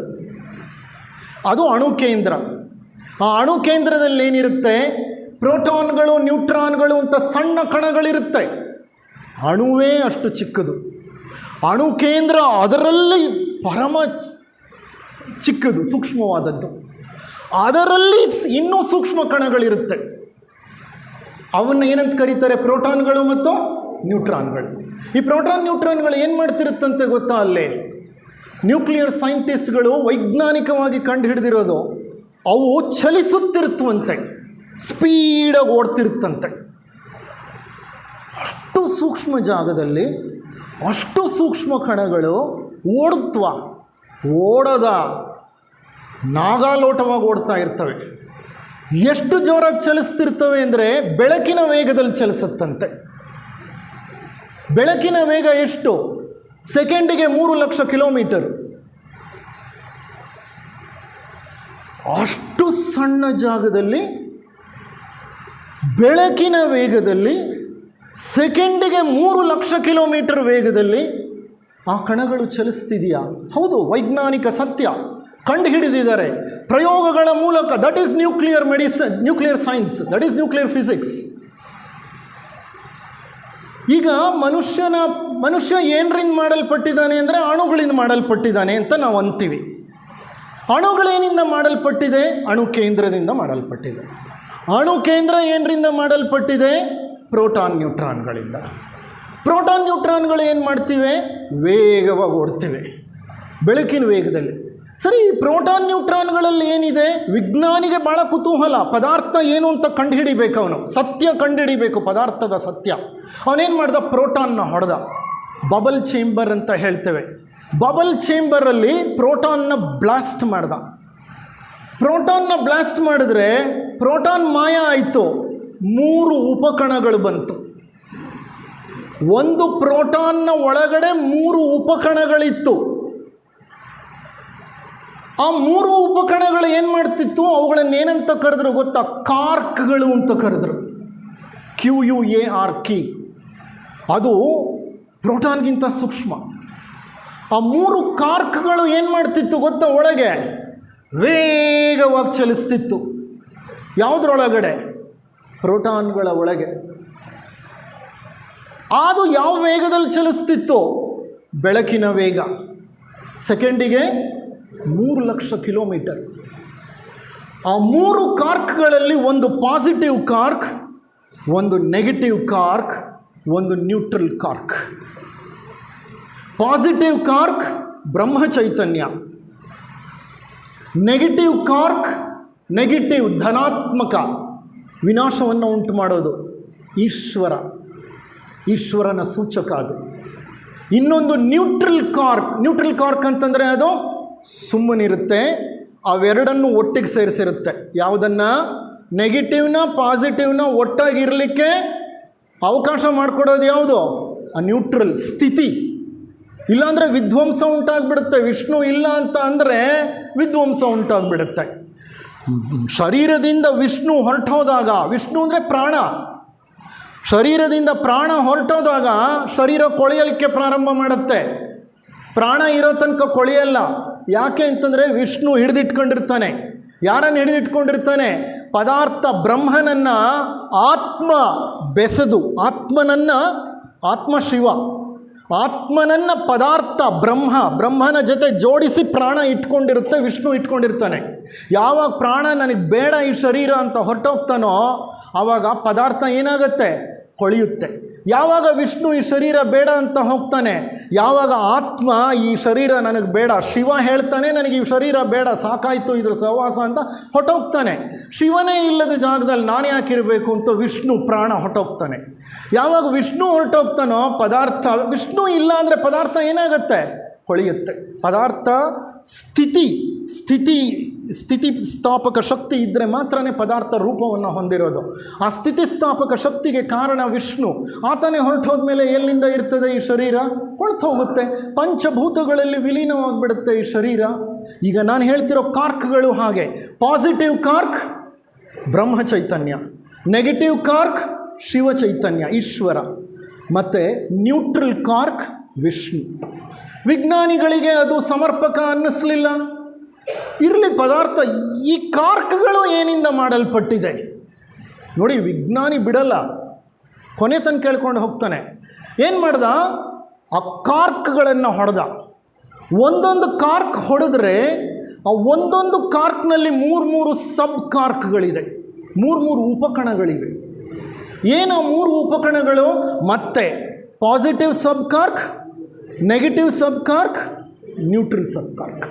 ಅದು ಅಣು ಕೇಂದ್ರ. ಆ ಅಣು ಕೇಂದ್ರದಲ್ಲಿ ಏನಿರುತ್ತೆ? ಪ್ರೋಟಾನ್ಗಳು, ನ್ಯೂಟ್ರಾನ್ಗಳು ಅಂತ ಸಣ್ಣ ಕಣಗಳಿರುತ್ತೆ. ಅಣುವೇ ಅಷ್ಟು ಚಿಕ್ಕದು. ಅಣು ಕೇಂದ್ರ ಅದರಲ್ಲಿ ಪರಮ ಚಿಕ್ಕದು, ಸೂಕ್ಷ್ಮವಾದದ್ದು. ಅದರಲ್ಲಿ ಇನ್ನೂ ಸೂಕ್ಷ್ಮ ಕಣಗಳಿರುತ್ತೆ. ಅವನ್ನ ಏನಂತ ಕರೀತಾರೆ? ಪ್ರೋಟಾನ್ಗಳು ಮತ್ತು ನ್ಯೂಟ್ರಾನ್ಗಳು. ಈ ಪ್ರೋಟಾನ್ ನ್ಯೂಟ್ರಾನ್ಗಳು ಏನು ಮಾಡ್ತಿರುತ್ತಂತೆ ಗೊತ್ತಾ? ಅಲ್ಲಿ ನ್ಯೂಕ್ಲಿಯರ್ ಸೈಂಟಿಸ್ಟ್ಗಳು ವೈಜ್ಞಾನಿಕವಾಗಿ ಕಂಡು ಹಿಡಿದಿರೋದು, ಅವು ಚಲಿಸುತ್ತಿರುತ್ತವಂತೆ, ಸ್ಪೀಡಾಗಿ ಓಡ್ತಿರುತ್ತಂತೆ. ಅಷ್ಟು ಸೂಕ್ಷ್ಮ ಜಾಗದಲ್ಲಿ ಅಷ್ಟು ಸೂಕ್ಷ್ಮ ಕಣಗಳು ಓಡದ ನಾಗಾಲೋಟವಾಗಿ ಓಡ್ತಾ ಇರ್ತವೆ. ಎಷ್ಟು ಜೋರಾಗಿ ಚಲಿಸ್ತಿರ್ತವೆ ಅಂದರೆ ಬೆಳಕಿನ ವೇಗದಲ್ಲಿ ಚಲಿಸುತ್ತಂತೆ. ಬೆಳಕಿನ ವೇಗ ಎಷ್ಟು? ಸೆಕೆಂಡಿಗೆ 3 ಲಕ್ಷ ಕಿಲೋಮೀಟರ್. ಅಷ್ಟು ಸಣ್ಣ ಜಾಗದಲ್ಲಿ ಬೆಳಕಿನ ವೇಗದಲ್ಲಿ ಸೆಕೆಂಡಿಗೆ 3 ಲಕ್ಷ ಕಿಲೋಮೀಟರ್ ವೇಗದಲ್ಲಿ ಆ ಕಣಗಳು ಚಲಿಸ್ತಿದೆಯಾ? ಹೌದು, ವೈಜ್ಞಾನಿಕ ಸತ್ಯ. ಕಂಡು ಹಿಡಿದಿದ್ದಾರೆ ಪ್ರಯೋಗಗಳ ಮೂಲಕ. That is nuclear nuclear science, that is nuclear physics. ಈಗ ಮನುಷ್ಯ ಏನರಿಂದ ಮಾಡಲ್ಪಟ್ಟಿದ್ದಾನೆ ಅಂದರೆ ಅಣುಗಳಿಂದ ಮಾಡಲ್ಪಟ್ಟಿದ್ದಾನೆ ಅಂತ ನಾವು ಅಂತೀವಿ. ಅಣುಗಳೇನಿಂದ ಮಾಡಲ್ಪಟ್ಟಿದೆ? ಅಣು ಕೇಂದ್ರದಿಂದ ಮಾಡಲ್ಪಟ್ಟಿದೆ. ಅಣು ಕೇಂದ್ರ ಏನರಿಂದ ಮಾಡಲ್ಪಟ್ಟಿದೆ? ಪ್ರೋಟಾನ್ ನ್ಯೂಟ್ರಾನ್ಗಳಿಂದ. ಪ್ರೋಟಾನ್ ನ್ಯೂಟ್ರಾನ್ಗಳು ಏನು ಮಾಡ್ತಿವೆ? ವೇಗವಾಗಿ ಓಡ್ತಿವೆ, ಬೆಳಕಿನ ವೇಗದಲ್ಲಿ. ಸರಿ, ಈ ಪ್ರೋಟಾನ್ ನ್ಯೂಟ್ರಾನ್ಗಳಲ್ಲಿ ಏನಿದೆ? ವಿಜ್ಞಾನಿಗೆ ಭಾಳ ಕುತೂಹಲ. ಪದಾರ್ಥ ಏನು ಅಂತ ಕಂಡುಹಿಡಿಬೇಕು, ಅವನು ಸತ್ಯ ಕಂಡುಹಿಡಿಬೇಕು, ಪದಾರ್ಥದ ಸತ್ಯ. ಅವನೇನು ಮಾಡ್ದ? ಪ್ರೋಟಾನ್ನ ಹೊಡೆದ. ಬಬಲ್ ಚೇಂಬರ್ ಅಂತ ಹೇಳ್ತೇವೆ. ಬಬಲ್ ಚೇಂಬರಲ್ಲಿ ಪ್ರೋಟಾನ್ನ ಬ್ಲಾಸ್ಟ್ ಮಾಡ್ದ. ಪ್ರೋಟಾನ್ನ ಬ್ಲಾಸ್ಟ್ ಮಾಡಿದ್ರೆ ಪ್ರೋಟಾನ್ ಮಾಯ ಆಯಿತು. 3 ಉಪಕಣಗಳು ಬಂತು. ಒಂದು ಪ್ರೋಟಾನ್ನ ಒಳಗಡೆ 3 ಉಪಕಣಗಳಿತ್ತು. ಆ 3 ಉಪಕಣಗಳು ಏನು ಮಾಡ್ತಿತ್ತು? ಅವುಗಳನ್ನೇನಂತ ಕರೆದ್ರು ಗೊತ್ತಾ? ಕಾರ್ಕ್ಗಳು ಅಂತ ಕರೆದ್ರು. QUARK. ಅದು ಪ್ರೋಟಾನ್ಗಿಂತ ಸೂಕ್ಷ್ಮ. ಆ 3 ಕಾರ್ಕ್ಗಳು ಏನು ಮಾಡ್ತಿತ್ತು ಗೊತ್ತಾ? ಒಳಗೆ ವೇಗವಾಗಿ ಚಲಿಸ್ತಿತ್ತು. ಯಾವುದ್ರೊಳಗಡೆ? ಪ್ರೋಟಾನ್ಗಳ ಒಳಗೆ. ಅದು ಯಾವ ವೇಗದಲ್ಲಿ ಚಲಿಸ್ತಿತ್ತು? ಬೆಳಕಿನ ವೇಗ. ಸೆಕೆಂಡಿಗೆ 3 ಲಕ್ಷ ಕಿಲೋಮೀಟರ್. ಆ 3 ಕಾರ್ಕ್ಗಳಲ್ಲಿ ಒಂದು ಪಾಸಿಟಿವ್ ಕಾರ್ಕ್, ಒಂದು ನೆಗೆಟಿವ್ ಕಾರ್ಕ್, ಒಂದು ನ್ಯೂಟ್ರಲ್ ಕಾರ್ಕ್. ಪಾಸಿಟಿವ್ ಕಾರ್ಕ್ ಬ್ರಹ್ಮ ಚೈತನ್ಯ, ನೆಗೆಟಿವ್ ಕಾರ್ಕ್, ನೆಗೆಟಿವ್ ಧನಾತ್ಮಕ ವಿನಾಶವನ್ನು ಉಂಟು ಮಾಡೋದು ಈಶ್ವರನ ಸೂಚಕ ಅದು. ಇನ್ನೊಂದು ನ್ಯೂಟ್ರಲ್ ಕಾರ್ಕ್ ಅಂತಂದರೆ ಅದು ಸುಮ್ಮನಿರುತ್ತೆ. ಅವೆರಡನ್ನು ಒಟ್ಟಿಗೆ ಸೇರಿಸಿರುತ್ತೆ. ಯಾವುದನ್ನು? ನೆಗೆಟಿವ್ನ ಪಾಸಿಟಿವ್ನ ಒಟ್ಟಾಗಿರಲಿಕ್ಕೆ ಅವಕಾಶ ಮಾಡಿಕೊಡೋದು ಯಾವುದು? ಆ ನ್ಯೂಟ್ರಲ್ ಸ್ಥಿತಿ. ಇಲ್ಲಾಂದರೆ ವಿಧ್ವಂಸ ಉಂಟಾಗ್ಬಿಡುತ್ತೆ. ವಿಷ್ಣು ಇಲ್ಲ ಅಂತ ಅಂದರೆ ವಿಧ್ವಂಸ ಉಂಟಾಗ್ಬಿಡುತ್ತೆ. ಶರೀರದಿಂದ ವಿಷ್ಣು ಹೊರಟೋದಾಗ, ವಿಷ್ಣು ಅಂದರೆ ಪ್ರಾಣ, ಶರೀರದಿಂದ ಪ್ರಾಣ ಹೊರಟೋದಾಗ ಶರೀರ ಕೊಳೆಯಲಿಕ್ಕೆ ಪ್ರಾರಂಭ ಮಾಡುತ್ತೆ. ಪ್ರಾಣ ಇರೋ ತನಕ ಕೊಳೆಯಲ್ಲ. ಯಾಕೆ ಅಂತಂದರೆ ವಿಷ್ಣು ಹಿಡಿದಿಟ್ಕೊಂಡಿರ್ತಾನೆ. ಯಾರನ್ನು ಹಿಡಿದಿಟ್ಕೊಂಡಿರ್ತಾನೆ? ಪದಾರ್ಥ ಬ್ರಹ್ಮನನ್ನು ಆತ್ಮ ಬೆಸೆದು, ಆತ್ಮ ಶಿವ, ಆತ್ಮನನ್ನು ಪದಾರ್ಥ ಬ್ರಹ್ಮನ ಜೊತೆ ಜೋಡಿಸಿ ಪ್ರಾಣ ಇಟ್ಕೊಂಡಿರುತ್ತೆ, ವಿಷ್ಣು ಇಟ್ಕೊಂಡಿರ್ತಾನೆ. ಯಾವಾಗ ಪ್ರಾಣ ನನಗೆ ಬೇಡ ಈ ಶರೀರ ಅಂತ ಹೊರಟೋಗ್ತಾನೋ ಆವಾಗ ಪದಾರ್ಥ ಏನಾಗುತ್ತೆ? ಕೊಳೆಯುತ್ತೆ. ಯಾವಾಗ ವಿಷ್ಣು ಈ ಶರೀರ ಬೇಡ ಅಂತ ಹೋಗ್ತಾನೆ, ಯಾವಾಗ ಆತ್ಮ ಈ ಶರೀರ ನನಗೆ ಬೇಡ, ಶಿವ ಹೇಳ್ತಾನೆ ನನಗೆ ಈ ಶರೀರ ಬೇಡ, ಸಾಕಾಯಿತು ಇದ್ರ ಸಹವಾಸ ಅಂತ ಹೊರಟೋಗ್ತಾನೆ. ಶಿವನೇ ಇಲ್ಲದ ಜಾಗದಲ್ಲಿ ನಾನು ಯಾಕಿರಬೇಕು ಅಂತ ವಿಷ್ಣು ಪ್ರಾಣ ಹೊರಟೋಗ್ತಾನೆ. ಯಾವಾಗ ವಿಷ್ಣು ಹೊರಟೋಗ್ತಾನೋ ವಿಷ್ಣು ಇಲ್ಲ ಅಂದರೆ ಪದಾರ್ಥ ಏನಾಗುತ್ತೆ? ಕೊಳೆಯುತ್ತೆ. ಪದಾರ್ಥ ಸ್ಥಿತಿಸ್ಥಾಪಕ ಶಕ್ತಿ ಇದ್ದರೆ ಮಾತ್ರನೇ ಪದಾರ್ಥ ರೂಪವನ್ನು ಹೊಂದಿರೋದು. ಆ ಸ್ಥಿತಿಸ್ಥಾಪಕ ಶಕ್ತಿಗೆ ಕಾರಣ ವಿಷ್ಣು. ಆತನೇ ಹೊರಟೋದ್ಮೇಲೆ ಎಲ್ಲಿಂದ ಇರ್ತದೆ ಈ ಶರೀರ? ಹೊರಟು ಹೋಗುತ್ತೆ. ಪಂಚಭೂತಗಳಲ್ಲಿ ವಿಲೀನವಾಗಿಬಿಡುತ್ತೆ ಈ ಶರೀರ. ಈಗ ನಾನು ಹೇಳ್ತಿರೋ ಕಾರ್ಕ್ಗಳು ಹಾಗೆ. ಪಾಸಿಟಿವ್ ಕಾರ್ಕ್ ಬ್ರಹ್ಮ ಚೈತನ್ಯ, ನೆಗೆಟಿವ್ ಕಾರ್ಕ್ ಶಿವ ಚೈತನ್ಯ ಈಶ್ವರ, ಮತ್ತು ನ್ಯೂಟ್ರಲ್ ಕಾರ್ಕ್ ವಿಷ್ಣು. ವಿಜ್ಞಾನಿಗಳಿಗೆ ಅದು ಸಮರ್ಪಕ ಅನ್ನಿಸ್ಲಿಲ್ಲ. ಇರಲಿ ಪದಾರ್ಥ, ಈ ಕಾರ್ಕ್ಗಳು ಏನಿಂದ ಮಾಡಲ್ಪಟ್ಟಿದೆ ನೋಡಿ. ವಿಜ್ಞಾನಿ ಬಿಡಲ್ಲ, ಕೊನೆ ತನಕ ಕೇಳ್ಕೊಂಡು ಹೋಗ್ತಾನೆ. ಏನು ಮಾಡ್ದ? ಆ ಕಾರ್ಕ್ಗಳನ್ನು ಹೊಡೆದ. ಒಂದೊಂದು ಕಾರ್ಕ್ ಹೊಡೆದ್ರೆ ಆ ಒಂದೊಂದು ಕಾರ್ಕ್ನಲ್ಲಿ ಮೂರು ಸಬ್ ಕಾರ್ಕ್ಗಳಿದೆ, ಮೂರು ಉಪಕಣಗಳಿವೆ. ಏನು ಆ 3 ಉಪಕಣಗಳು? ಮತ್ತೆ ಪಾಸಿಟಿವ್ ಸಬ್ ಕಾರ್ಕ್, ನೆಗೆಟಿವ್ ಸಬ್ ಕಾರ್ಕ್, ನ್ಯೂಟ್ರಲ್ ಸಬ್ ಕಾರ್ಕ್.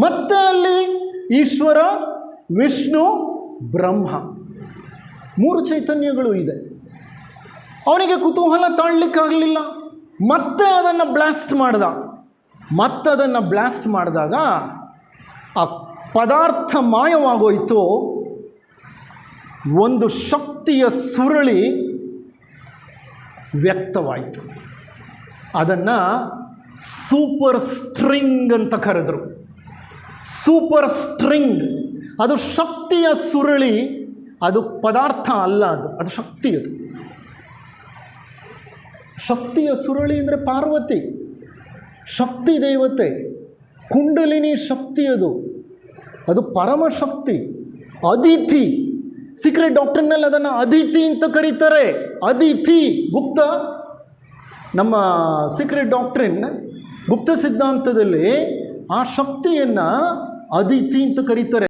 ಮತ್ತೆ ಅಲ್ಲಿ ಈಶ್ವರ, ವಿಷ್ಣು, ಬ್ರಹ್ಮ 3 ಚೈತನ್ಯಗಳು ಇದೆ. ಅವನಿಗೆ ಕುತೂಹಲ ತಾಳಲಿಕ್ಕಾಗಲಿಲ್ಲ. ಮತ್ತೆ ಅದನ್ನು ಬ್ಲಾಸ್ಟ್ ಮಾಡ್ದ. ಮತ್ತದನ್ನು ಬ್ಲಾಸ್ಟ್ ಮಾಡಿದಾಗ ಆ ಪದಾರ್ಥ ಮಾಯವಾಗೋಯಿತು. ಒಂದು ಶಕ್ತಿಯ ಸುರಳಿ ವ್ಯಕ್ತವಾಯಿತು. ಅದನ್ನು ಸೂಪರ್ ಸ್ಟ್ರಿಂಗ್ ಅಂತ ಕರೆದರು. ಸೂಪರ್ ಸ್ಟ್ರಿಂಗ್, ಅದು ಶಕ್ತಿಯ ಸುರಳಿ. ಅದು ಪದಾರ್ಥ ಅಲ್ಲ, ಅದು ಶಕ್ತಿ. ಅದು ಶಕ್ತಿಯ ಸುರಳಿ ಅಂದರೆ ಪಾರ್ವತಿ, ಶಕ್ತಿ ದೇವತೆ, ಕುಂಡಲಿನಿ ಶಕ್ತಿ. ಅದು ಪರಮಶಕ್ತಿ, ಅದಿತಿ. ಸೀಕ್ರೆಟ್ ಡಾಕ್ಟ್ರಿನಲ್ಲಿ ಅದನ್ನು ಅದಿತಿ ಅಂತ ಕರೀತಾರೆ. ಅದಿತಿ ಗುಪ್ತ, ನಮ್ಮ ಸೀಕ್ರೆಟ್ ಡಾಕ್ಟ್ರಿನ್ ಗುಪ್ತ ಸಿದ್ಧಾಂತದಲ್ಲಿ ಆ ಶಕ್ತಿಯನ್ನು ಅದಿತಿ ಅಂತ ಕರೀತಾರೆ.